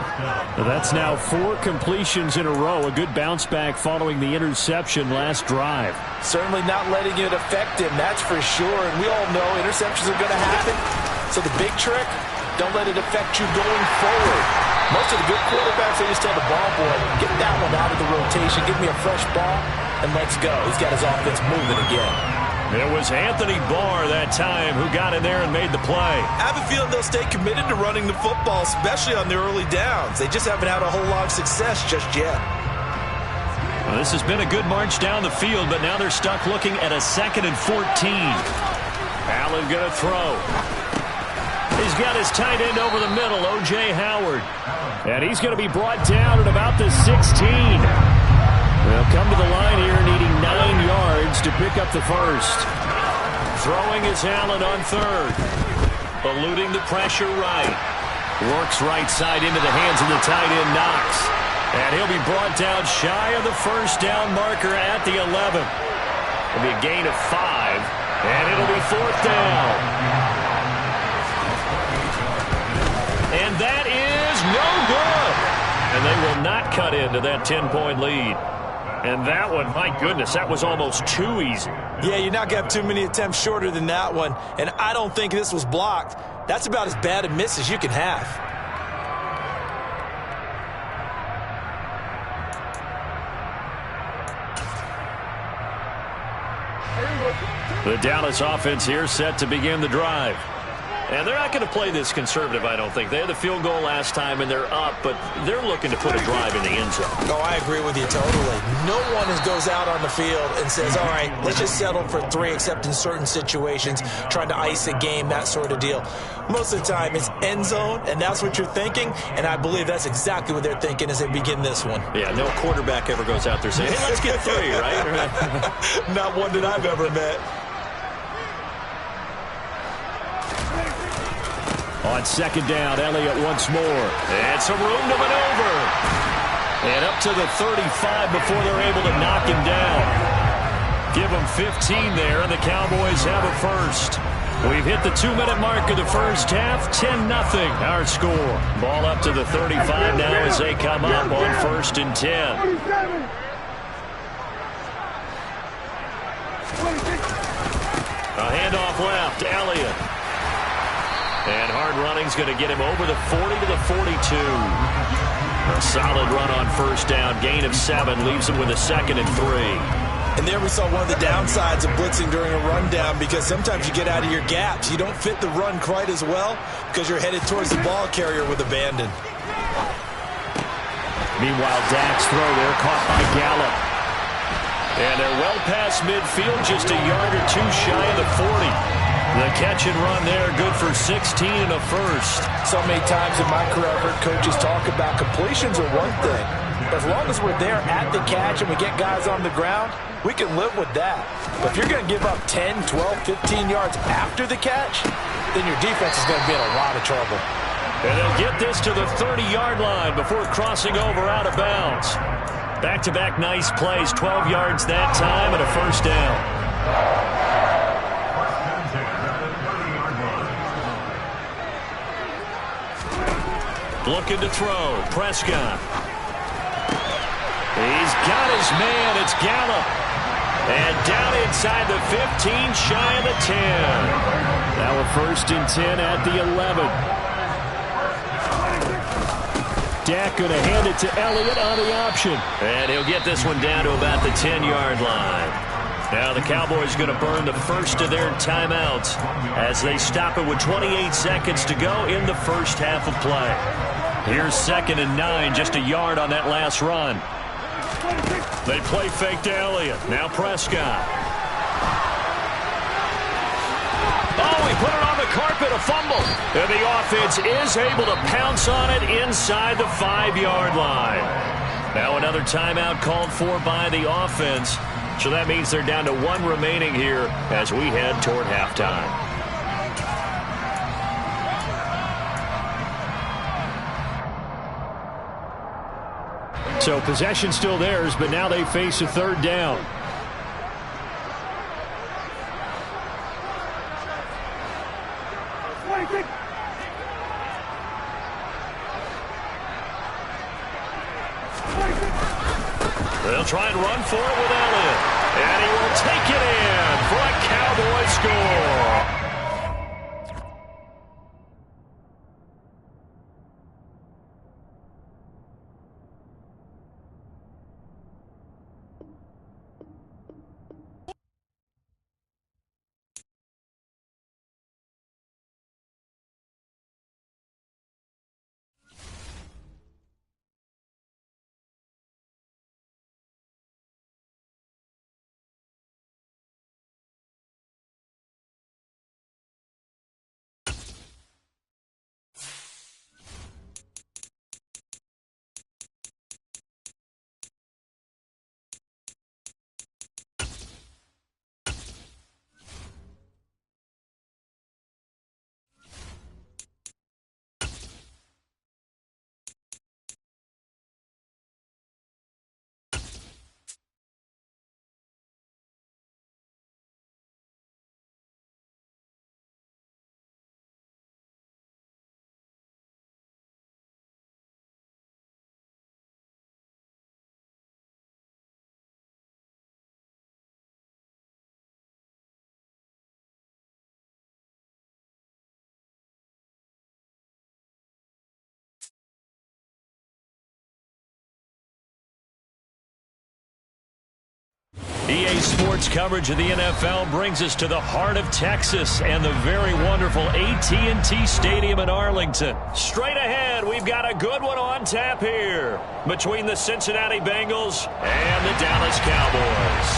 That's now 4 completions in a row. A good bounce back following the interception last drive. Certainly not letting it affect him, that's for sure. And we all know interceptions are going to happen. So the big trick, don't let it affect you going forward. Most of the good quarterbacks, they just tell the ball boy, get that one out of the rotation, give me a fresh ball, and let's go. He's got his offense moving again. It was Anthony Barr that time who got in there and made the play. I have a feeling they'll stay committed to running the football, especially on the early downs. They just haven't had a whole lot of success just yet. Well, this has been a good march down the field, but now they're stuck looking at a 2nd and 14. Allen going to throw. He's got his tight end over the middle, O.J. Howard. And he's going to be brought down at about the 16. They'll come to the line here needing 9 yards to pick up the first. Throwing is Allen on 3rd. Eluding the pressure right. Works right side into the hands of the tight end Knox. And he'll be brought down shy of the first down marker at the 11. It'll be a gain of 5. And it'll be 4th down. And that is no good. And they will not cut into that 10-point lead. And that one, my goodness, that was almost too easy. Yeah, you're not going to have too many attempts shorter than that one. And I don't think this was blocked. That's about as bad a miss as you can have. The Dallas offense here set to begin the drive. And they're not going to play this conservative, I don't think. They had the field goal last time, and they're up, but they're looking to put a drive in the end zone. Oh, I agree with you totally. No one goes out on the field and says, all right, let's just settle for 3, except in certain situations, trying to ice a game, that sort of deal. Most of the time, it's end zone, and that's what you're thinking, and I believe that's exactly what they're thinking as they begin this one. Yeah, no quarterback ever goes out there saying, hey, let's get 3, right? Not one that I've ever met. On 2nd down, Elliott once more. And some room to maneuver. And up to the 35 before they're able to knock him down. Give them 15 there, and the Cowboys have a first. We've hit the 2-minute mark of the first half. 10-0 our score. Ball up to the 35 now as they come up on 1st and 10. A handoff left, Elliott. And hard running's going to get him over the 40 to the 42. A solid run on first down. Gain of 7 leaves him with a 2nd and 3. And there we saw one of the downsides of blitzing during a rundown, because sometimes you get out of your gaps. You don't fit the run quite as well because you're headed towards the ball carrier with abandon. Meanwhile, Dak's throw there caught by Gallup. And they're well past midfield, just a yard or two shy of the 40. The catch and run there, good for 16 and a first. So many times in my career I've heard coaches talk about completions are one thing. But as long as we're there at the catch and we get guys on the ground, we can live with that. But if you're going to give up 10, 12, 15 yards after the catch, then your defense is going to be in a lot of trouble. And they'll get this to the 30-yard line before crossing over out of bounds. Back-to-back nice plays, 12 yards that time and a first down. Looking to throw, Prescott. He's got his man, it's Gallup. And down inside the 15, shy of the 10. Now a 1st and 10 at the 11. Dak going to hand it to Elliott on the option. And he'll get this one down to about the 10-yard line. Now the Cowboys going to burn the first of their timeouts as they stop it with 28 seconds to go in the first half of play. Here's 2nd and 9, just a yard on that last run. They play fake to Elliott. Now Prescott. Oh, he put it on the carpet, a fumble. And the offense is able to pounce on it inside the 5-yard line. Now another timeout called for by the offense. So that means they're down to 1 remaining here as we head toward halftime. So possession still theirs, but now they face a 3rd down. They'll try and run for it with Elliott. And he will take it in for a Cowboy score. EA Sports coverage of the NFL brings us to the heart of Texas and the very wonderful AT&T Stadium in Arlington. Straight ahead, we've got a good one on tap here between the Cincinnati Bengals and the Dallas Cowboys.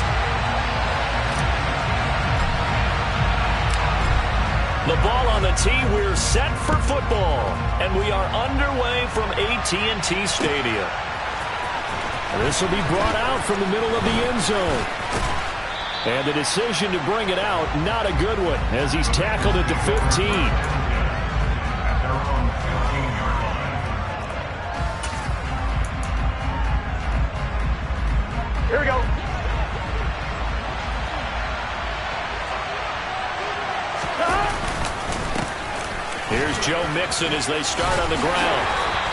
The ball on the tee, we're set for football, and we are underway from AT&T Stadium. This will be brought out from the middle of the end zone. And the decision to bring it out, not a good one, as he's tackled at the 15. Here we go. Joe Mixon as they start on the ground.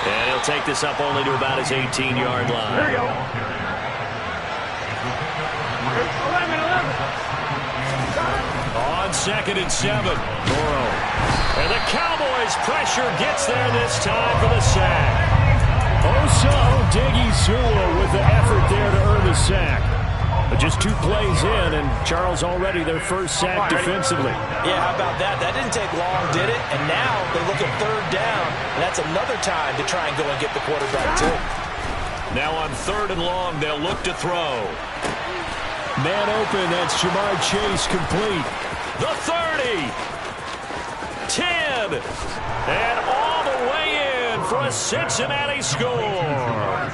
And he'll take this up only to about his 18-yard line. There you go. On 2nd and 7, Burrow. And the Cowboys' pressure gets there this time for the sack. Osa Odighizuwa with the effort there to earn the sack. But just 2 plays in, and Charles already their first sack defensively. Yeah, how about that? That didn't take long, did it? And now they look at 3rd down, and that's another time to try and go and get the quarterback, too. Now on 3rd and long, they'll look to throw. Man open, that's Ja'Marr Chase complete. The 30. 10. And all the way in for a Cincinnati score.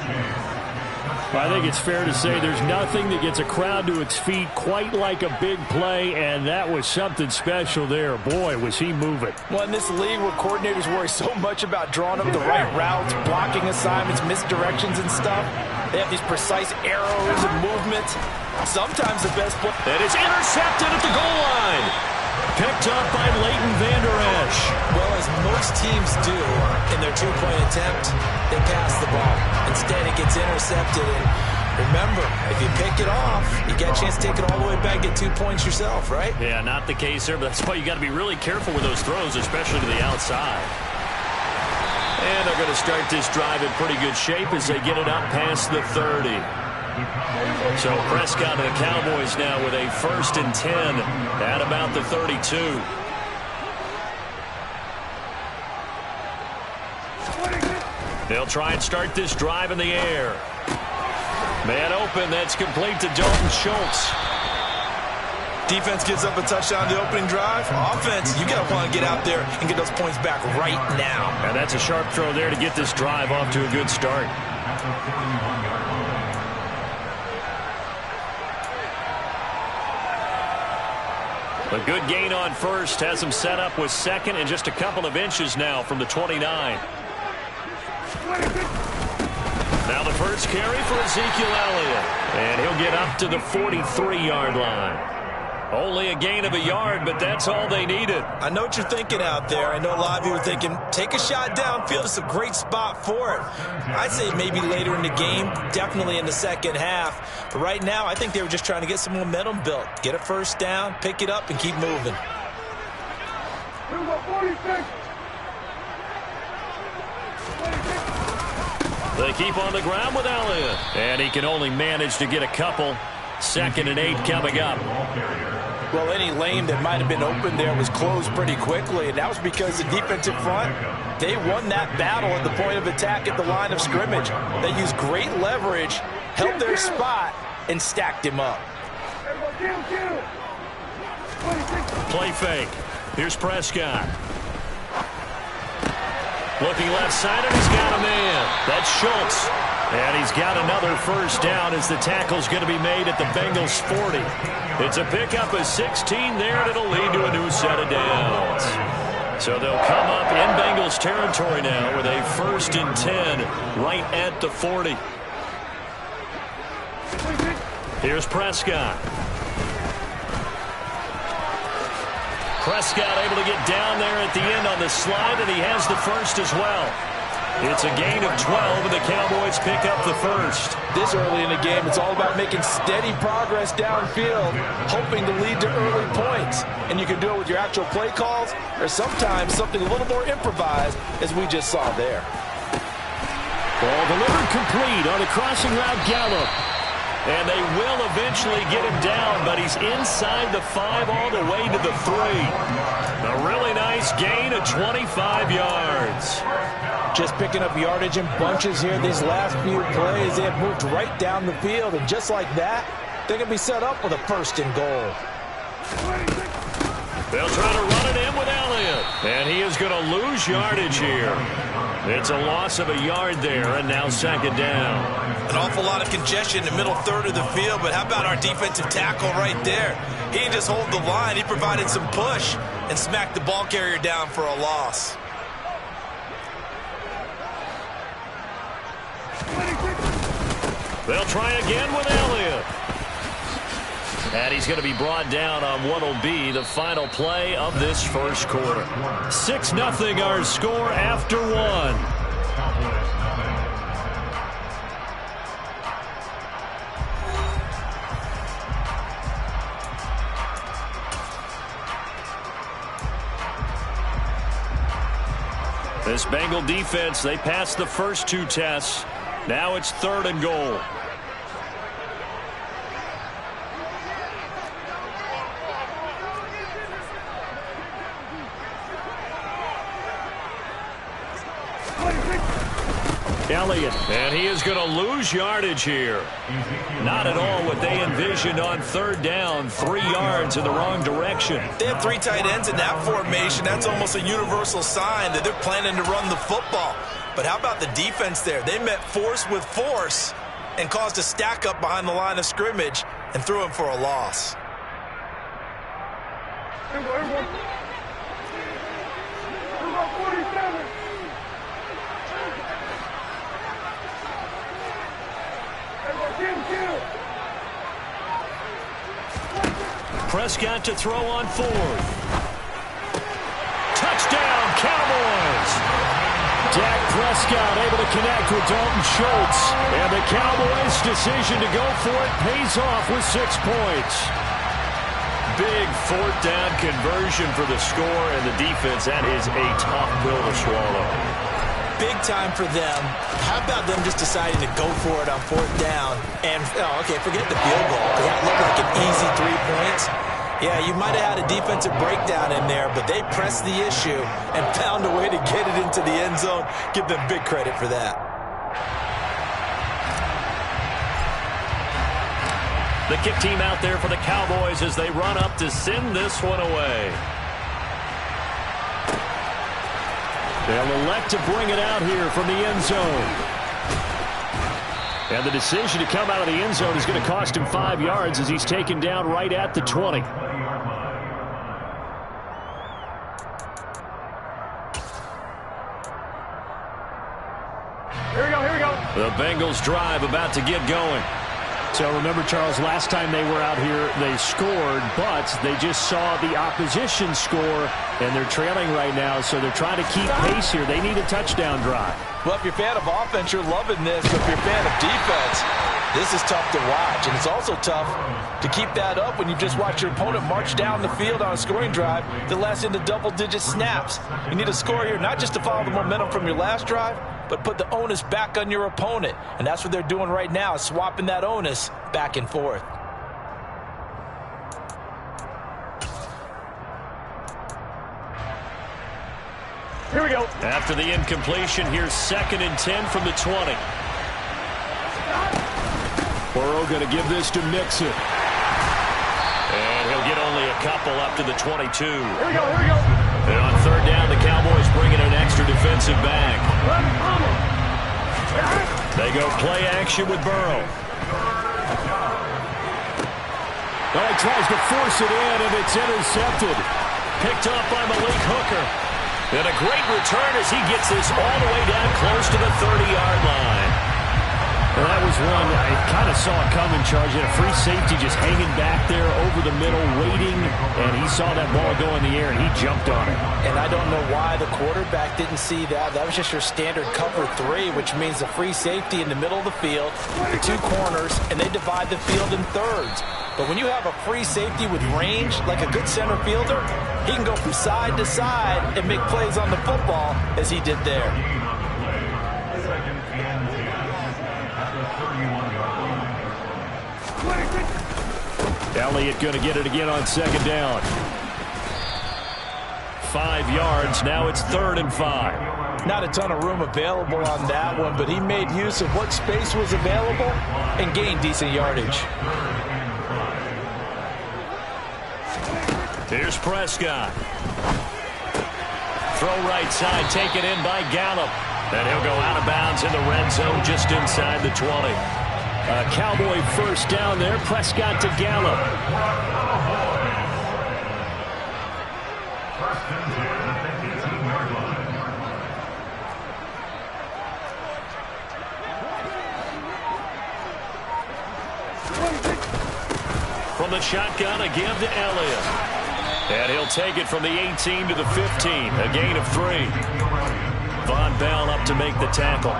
I think it's fair to say there's nothing that gets a crowd to its feet quite like a big play, and that was something special there. Boy, was he moving. Well, in this league where coordinators worry so much about drawing up the right routes, blocking assignments, misdirections and stuff, they have these precise arrows and movements. Sometimes the best play. That is intercepted at the goal line. Picked up by Leighton Vander Esch. Well, as most teams do in their 2-point attempt, they pass the ball. Instead, it gets intercepted. And remember, if you pick it off, you get a chance to take it all the way back, get 2 points yourself, right? Yeah, not the case there, but that's why you got to be really careful with those throws, especially to the outside. And they're going to start this drive in pretty good shape as they get it up past the 30. So Prescott and the Cowboys now with a 1st and 10 at about the 32. They'll try and start this drive in the air. Man open, that's complete to Dalton Schultz. Defense gives up a touchdown the opening drive. Offense, you got to want to get out there and get those points back right now. And that's a sharp throw there to get this drive off to a good start. A good gain on 1st has him set up with 2nd and just a couple of inches now from the 29. Now the first carry for Ezekiel Elliott. And he'll get up to the 43-yard line. Only a gain of a yard, but that's all they needed. I know what you're thinking out there. I know a lot of you are thinking, take a shot downfield. It's a great spot for it. I'd say maybe later in the game, definitely in the 2nd half. But right now, I think they were just trying to get some momentum built. Get a 1st down, pick it up, and keep moving. They keep on the ground with Elliott. And he can only manage to get a couple. 2nd and 8 coming up. Well, any lane that might have been open there was closed pretty quickly, and that was because the defensive front, they won that battle at the point of attack at the line of scrimmage. They used great leverage, held their spot, and stacked him up. Play fake. Here's Prescott. Looking left side, and he's got a man. That's Schultz. And he's got another 1st down as the tackle's going to be made at the Bengals 40. It's a pickup of 16 there, and it'll lead to a new set of downs. So they'll come up in Bengals territory now with a 1st and 10 right at the 40. Here's Prescott. Prescott able to get down there at the end on the slide, and he has the 1st as well. It's a gain of 12, and the Cowboys pick up the 1st. This early in the game, it's all about making steady progress downfield, hoping to lead to early points. And you can do it with your actual play calls, or sometimes something a little more improvised, as we just saw there. Ball delivered complete on a crossing route Gallup. And they will eventually get him down, but he's inside the 5 all the way to the 3. A really nice gain of 25 yards. Just picking up yardage in bunches here these last few plays. They have moved right down the field, and just like that, they're going to be set up with a 1st and goal. They'll try to run it in with Elliott, and he is going to lose yardage here. It's a loss of a yard there, and now 2nd down. An awful lot of congestion in the middle 3rd of the field, but how about our defensive tackle right there? He didn't just hold the line. He provided some push and smacked the ball carrier down for a loss. They'll try again with Elliott. And he's going to be brought down on what will be the final play of this first quarter. 6-0 our score after one. This Bengal defense, they passed the first two tests. Now it's 3rd and goal. Elliott, and he is going to lose yardage here. Not at all what they envisioned on 3rd down. 3 yards in the wrong direction. They have 3 tight ends in that formation. That's almost a universal sign that they're planning to run the football. But how about the defense there? They met force with force and caused a stack up behind the line of scrimmage and threw him for a loss. Prescott to throw on 4th. Touchdown, Cowboys! Dak Prescott able to connect with Dalton Schultz. And the Cowboys' decision to go for it pays off with 6 points. Big 4th down conversion for the score, and the defense, that is a tough pill to swallow. Big time for them. How about them just deciding to go for it on 4th down? And, okay, forget the field goal, because that looked like an easy 3 points. Yeah, you might have had a defensive breakdown in there, but they pressed the issue and found a way to get it into the end zone. Give them big credit for that. The kick team out there for the Cowboys as they run up to send this one away. They'll elect to bring it out here from the end zone. And the decision to come out of the end zone is going to cost him 5 yards as he's taken down right at the 20. Here we go. The Bengals drive about to get going. So remember, Charles, last time they were out here, they scored, but they just saw the opposition score, and they're trailing right now, so they're trying to keep pace here. They need a touchdown drive. Well, if you're a fan of offense, you're loving this. But if you're a fan of defense, this is tough to watch. And it's also tough to keep that up when you just watch your opponent march down the field on a scoring drive that lasts into double-digit snaps. You need a score here, not just to follow the momentum from your last drive, but put the onus back on your opponent. And that's what they're doing right now, swapping that onus back and forth. Here we go. After the incompletion, here's 2nd and 10 from the 20. Burrow going to give this to Mixon. And he'll get only a couple up to the 22. Here we go. And on 3rd down, the Cowboys bring in an extra defensive back. They go play action with Burrow. Well, he tries to force it in, and it's intercepted. Picked up by Malik Hooker. And a great return as he gets this all the way down close to the 30-yard line. Well, that was one I kind of saw it coming, Charles. He had a free safety just hanging back there over the middle, waiting, and he saw that ball go in the air, and he jumped on it. And I don't know why the quarterback didn't see that. That was just your standard cover 3, which means the free safety in the middle of the field, the 2 corners, and they divide the field in thirds. But when you have a free safety with range, like a good center fielder, he can go from side to side and make plays on the football as he did there. Elliott going to get it again on 2nd down. 5 yards. Now it's 3rd and 5. Not a ton of room available on that one, but he made use of what space was available and gained decent yardage. Here's Prescott. Throw right side, taken in by Gallup. And he'll go out of bounds in the red zone just inside the 20. A Cowboy 1st down there. Prescott to Gallup. from the shotgun, a give to Elliott. And he'll take it from the 18 to the 15, a gain of 3. Von Bell up to make the tackle.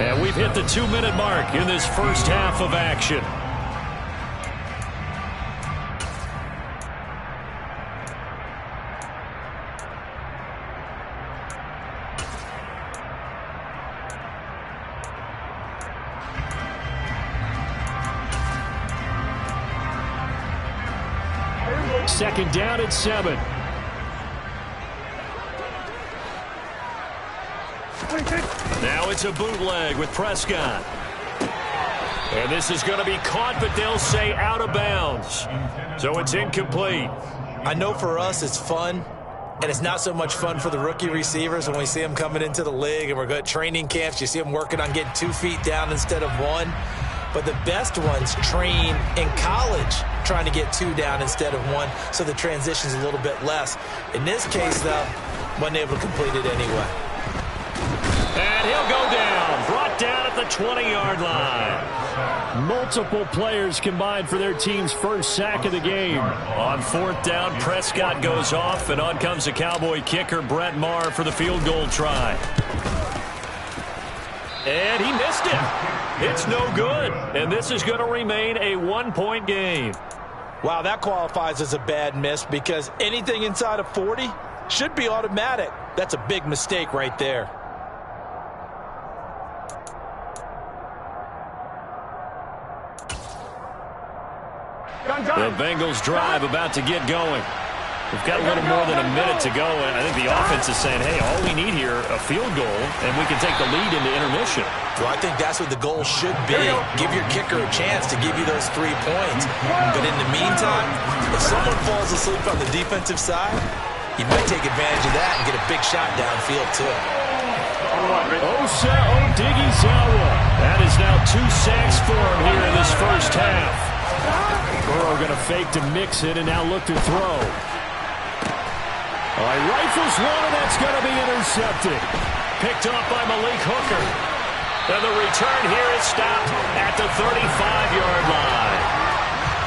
And we've hit the 2-minute mark in this first half of action. Second down at 7. Now it's a bootleg with Prescott. And this is going to be caught, but they'll say out of bounds. So it's incomplete. I know for us it's fun, and it's not so much fun for the rookie receivers when we see them coming into the league and we're good at training camps. You see them working on getting 2 feet down instead of 1. But the best ones train in college trying to get 2 down instead of 1, so the transition's a little bit less. In this case, though, wasn't able to complete it anyway. And he'll go down, brought down at the 20-yard line. Multiple players combined for their team's first sack of the game. On 4th down, Prescott goes off, and on comes the Cowboy kicker, Brett Maher, for the field goal try. And he missed it. It's no good. And this is going to remain a 1-point game. Wow, that qualifies as a bad miss because anything inside of 40 should be automatic. That's a big mistake right there. The Bengals drive about to get going. We've got a little more than a minute to go, and I think the offense is saying, hey, all we need here, a field goal, and we can take the lead into intermission. Well, I think that's what the goal should be. Give your kicker a chance to give you those 3 points. But in the meantime, if someone falls asleep on the defensive side, you might take advantage of that and get a big shot downfield, too. Osa Odighizuwa. That is now 2 sacks for him here in this first half. Burrow going to fake to mix it and now look to throw. All right, rifles one, and that's going to be intercepted. Picked off by Malik Hooker. And the return here is stopped at the 35-yard line.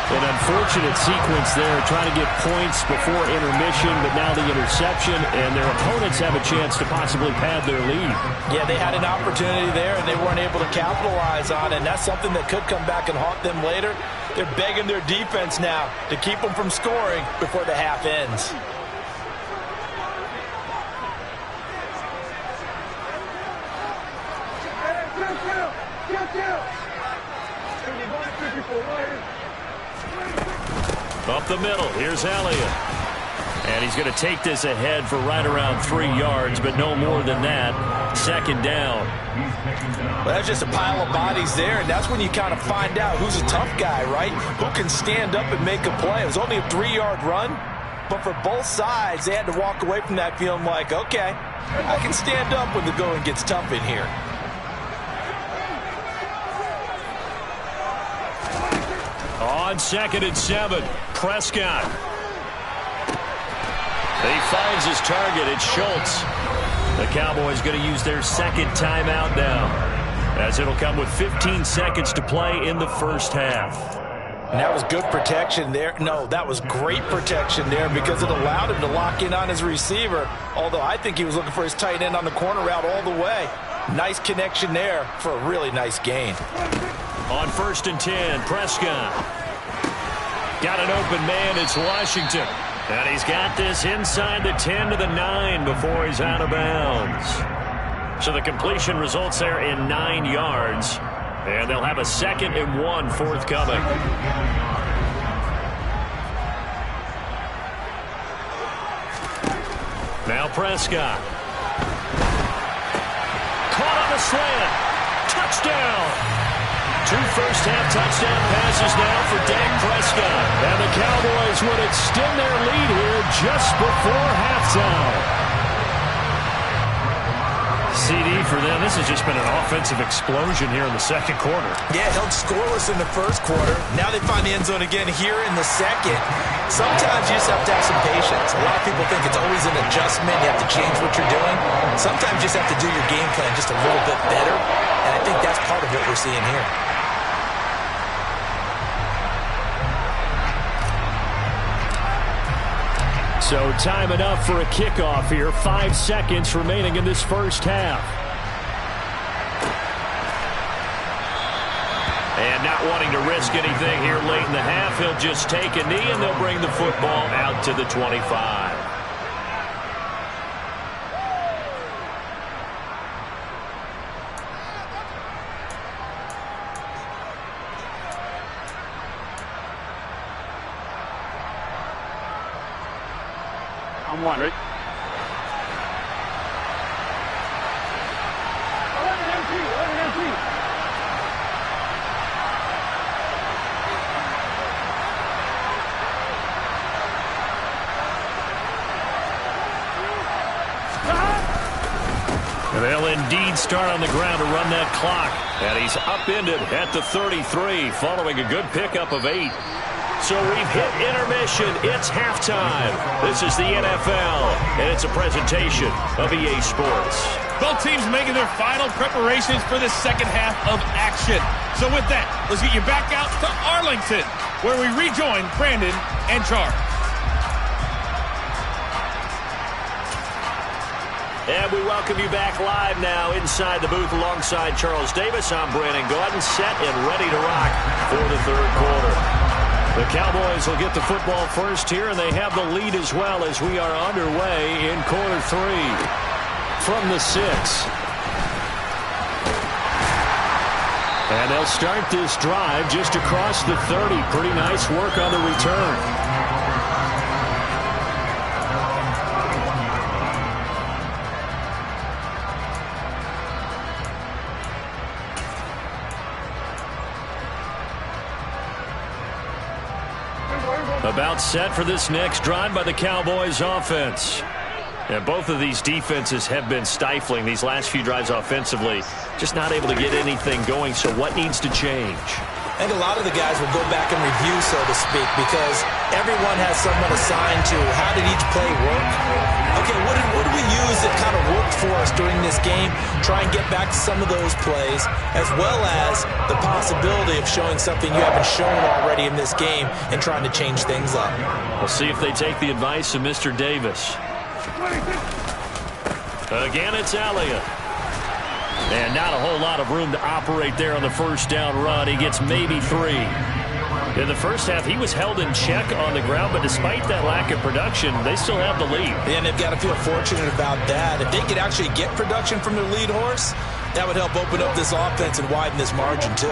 An unfortunate sequence there, trying to get points before intermission, but now the interception, and their opponents have a chance to possibly pad their lead. Yeah, they had an opportunity there, and they weren't able to capitalize on it, and that's something that could come back and haunt them later. They're begging their defense now to keep them from scoring before the half ends. Up the middle, here's Elliott. And he's going to take this ahead for right around 3 yards, but no more than that. Second down. Well, that's just a pile of bodies there, and that's when you kind of find out who's a tough guy, right? Who can stand up and make a play. It was only a 3-yard run, but for both sides, they had to walk away from that feeling like, okay, I can stand up when the going gets tough in here. On 2nd and 7, Prescott. He finds his target. It's Schultz. The Cowboys going to use their second timeout now, as it'll come with 15 seconds to play in the first half. And that was good protection there. No, that was great protection there because it allowed him to lock in on his receiver, although I think he was looking for his tight end on the corner route all the way. Nice connection there for a really nice gain. On 1st and 10, Prescott. Got an open man, it's Washington. And he's got this inside the 10 to the 9 before he's out of bounds. So the completion results there in 9 yards. And they'll have a 2nd and 1 forthcoming. Now Prescott. Caught on the slant. Touchdown. 2 first-half touchdown passes now for Dak Prescott. And the Cowboys would extend their lead here just before halftime. CD for them. This has just been an offensive explosion here in the second quarter. Yeah, held scoreless in the first quarter. Now they find the end zone again here in the second. Sometimes you just have to have some patience. A lot of people think it's always an adjustment. You have to change what you're doing. Sometimes you just have to do your game plan just a little bit better. And I think that's part of what we're seeing here. So time enough for a kickoff here. 5 seconds remaining in this first half. And not wanting to risk anything here late in the half, he'll just take a knee and they'll bring the football out to the 25. I'm one, right? And they'll indeed start on the ground to run that clock. And he's upended at the 33 following a good pickup of 8. So we've hit intermission. It's halftime. This is the NFL, and it's a presentation of EA Sports. Both teams making their final preparations for the second half of action. So with that, let's get you back out to Arlington, where we rejoin Brandon and Charles. And we welcome you back live now inside the booth alongside Charles Davis. I'm Brandon Gaudin, set and ready to rock for the third quarter. The Cowboys will get the football first here, and they have the lead as well as we are underway in quarter 3 from the 6. And they'll start this drive just across the 30. Pretty nice work on the return. About set for this next drive by the Cowboys offense. And both of these defenses have been stifling these last few drives offensively. Just not able to get anything going, so what needs to change? I think a lot of the guys will go back and review, so to speak, because everyone has someone assigned to how did each play work. Okay, what did we use that kind of worked for us during this game? Try and get back to some of those plays, as well as the possibility of showing something you haven't shown already in this game and trying to change things up. We'll see if they take the advice of Mr. Davis. Again, it's Elliott. And not a whole lot of room to operate there on the first down run. He gets maybe 3. In the first half, he was held in check on the ground, but despite that lack of production, they still have the lead. And they've got to feel fortunate about that. If they could actually get production from their lead horse, that would help open up this offense and widen this margin, too.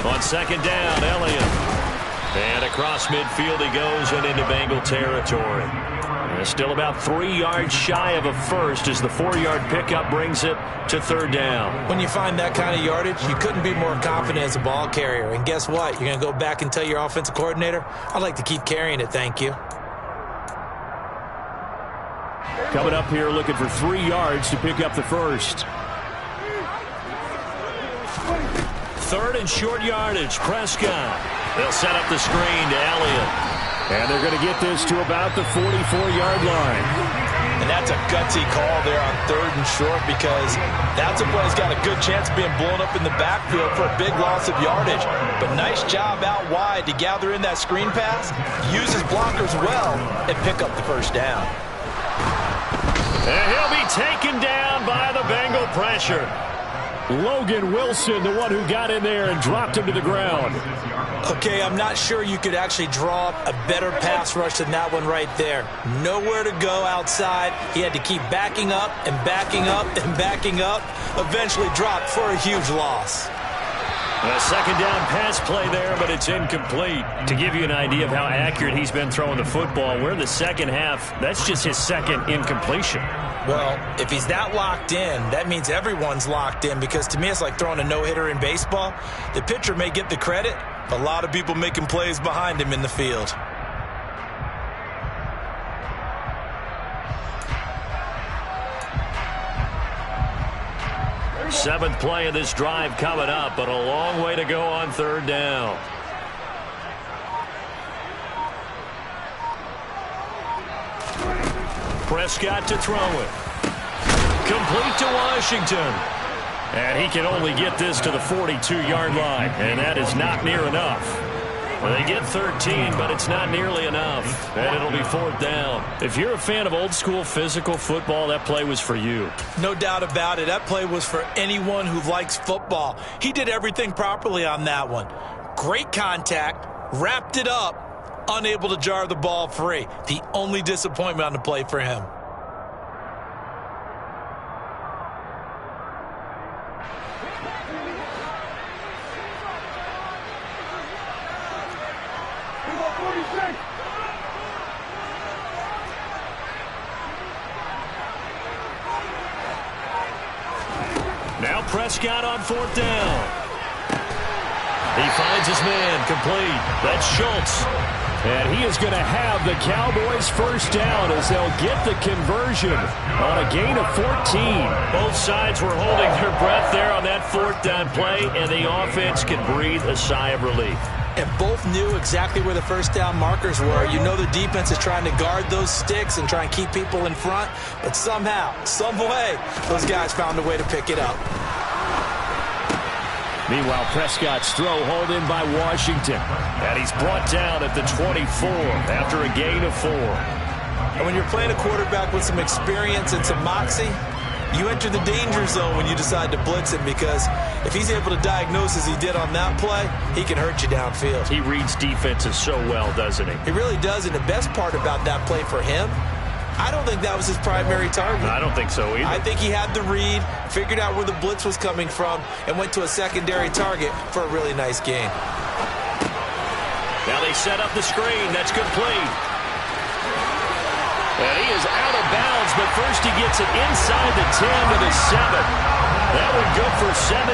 On second down, Elliott. And across midfield he goes and into Bengal territory. And still about 3 yards shy of a first as the 4-yard pickup brings it to third down. When you find that kind of yardage, you couldn't be more confident as a ball carrier. And guess what? You're going to go back and tell your offensive coordinator, I'd like to keep carrying it, thank you. Coming up here looking for 3 yards to pick up the first. Third and short yardage, Prescott. They'll set up the screen to Elliott. And they're going to get this to about the 44-yard line. And that's a gutsy call there on third and short, because that's a play that's got a good chance of being blown up in the backfield for a big loss of yardage. But nice job out wide to gather in that screen pass, use his blockers well, and pick up the first down. And he'll be taken down by the Bengal pressure. Logan Wilson, the one who got in there and dropped him to the ground. Okay, I'm not sure you could actually draw up a better pass rush than that one right there. Nowhere to go outside. He had to keep backing up and backing up and backing up. Eventually dropped for a huge loss. A second down pass play there, but it's incomplete. To give you an idea of how accurate he's been throwing the football, we're in the second half. That's just his second incompletion. Well, if he's that locked in, that means everyone's locked in, because to me it's like throwing a no-hitter in baseball. The pitcher may get the credit, but a lot of people making plays behind him in the field. 7th play of this drive coming up, but a long way to go on 3rd down. Prescott to throw it. Complete to Washington. And he can only get this to the 42-yard line, and that is not near enough. They get 13, but it's not nearly enough, and it'll be 4th down. If you're a fan of old-school physical football, that play was for you. No doubt about it. That play was for anyone who likes football. He did everything properly on that one. Great contact, wrapped it up, unable to jar the ball free. The only disappointment on the play for him. Now Prescott on 4th down. He finds his man, complete. That's Schultz. And he is going to have the Cowboys' 1st down as they'll get the conversion on a gain of 14. Both sides were holding their breath there on that 4th down play, and the offense can breathe a sigh of relief. And both knew exactly where the 1st down markers were. You know the defense is trying to guard those sticks and try and keep people in front, but somehow, some way, those guys found a way to pick it up. Meanwhile, Prescott's throw hauled in by Washington. And he's brought down at the 24 after a gain of 4. And when you're playing a quarterback with some experience and some moxie, you enter the danger zone when you decide to blitz him, because if he's able to diagnose as he did on that play, he can hurt you downfield. He reads defenses so well, doesn't he? He really does, and the best part about that play for him, I don't think that was his primary target. I don't think so either. I think he had the read, figured out where the blitz was coming from, and went to a secondary target for a really nice gain. Now they set up the screen. That's complete. And he is out of bounds, but first he gets it inside the 10 to the 7. That would go for 17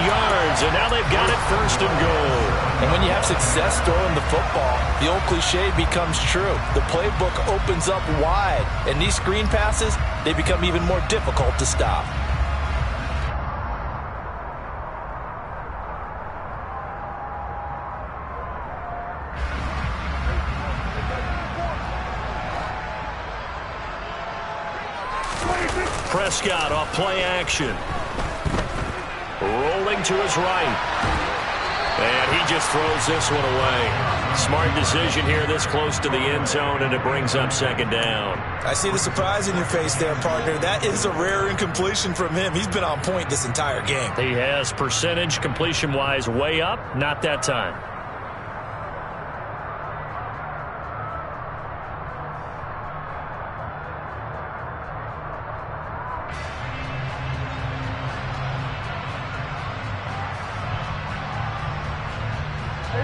yards, and now they've got it 1st and goal. And when you have success throwing the football, the old cliche becomes true. The playbook opens up wide, and these screen passes, they become even more difficult to stop. Prescott off play action. Rolling to his right. And he just throws this one away. Smart decision here this close to the end zone, and it brings up 2nd down. I see the surprise in your face there, partner. That is a rare incompletion from him. He's been on point this entire game. He has percentage completion-wise way up, not that time.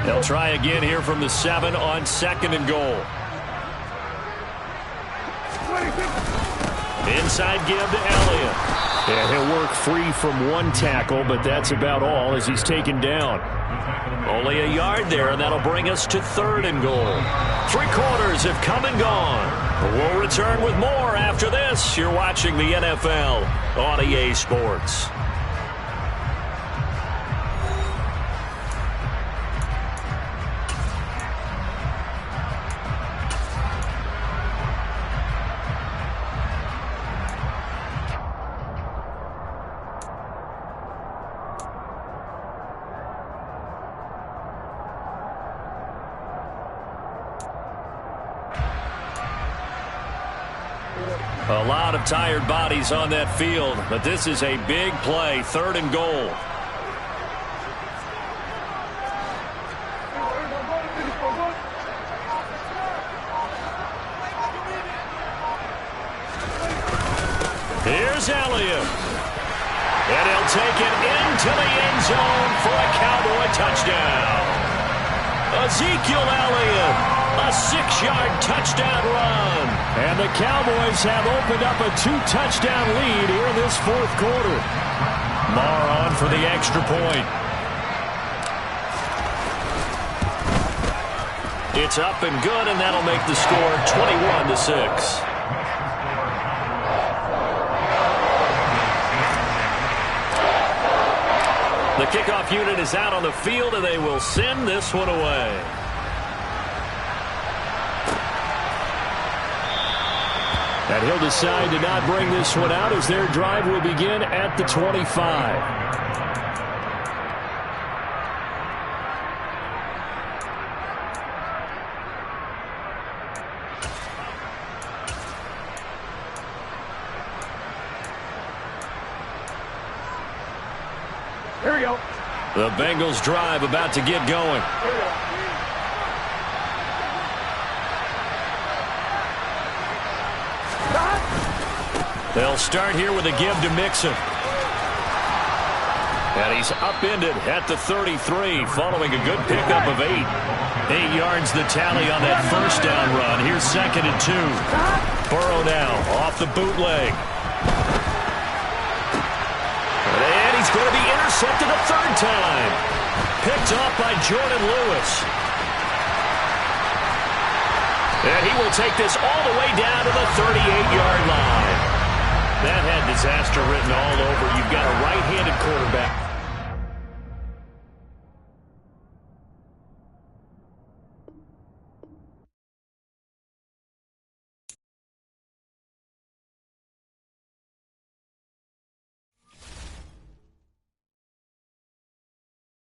They'll try again here from the 7 on 2nd and goal. Inside give to Elliott. And he'll work free from one tackle, but that's about all as he's taken down. Only a yard there, and that'll bring us to 3rd and goal. 3 quarters have come and gone. We'll return with more after this. You're watching the NFL on EA Sports. A lot of tired bodies on that field, but this is a big play, 3rd and goal. Here's Elliott. And he'll take it into the end zone for a Cowboy touchdown. Ezekiel Elliott, a 6-yard touchdown run. And the Cowboys have opened up a 2-touchdown lead here in this 4th quarter. Marr on for the extra point. It's up and good, and that'll make the score 21-6. The kickoff unit is out on the field, and they will send this one away. And he'll decide to not bring this one out as their drive will begin at the 25. Here we go. The Bengals drive about to get going. They'll start here with a give to Mixon. And he's upended at the 33 following a good pickup of 8. 8 yards the tally on that first down run. Here's 2nd and 2. Burrow now off the bootleg. And he's going to be intercepted a 3rd time. Picked off by Jordan Lewis. And he will take this all the way down to the 38-yard line. That had disaster written all over. You've got a right-handed quarterback.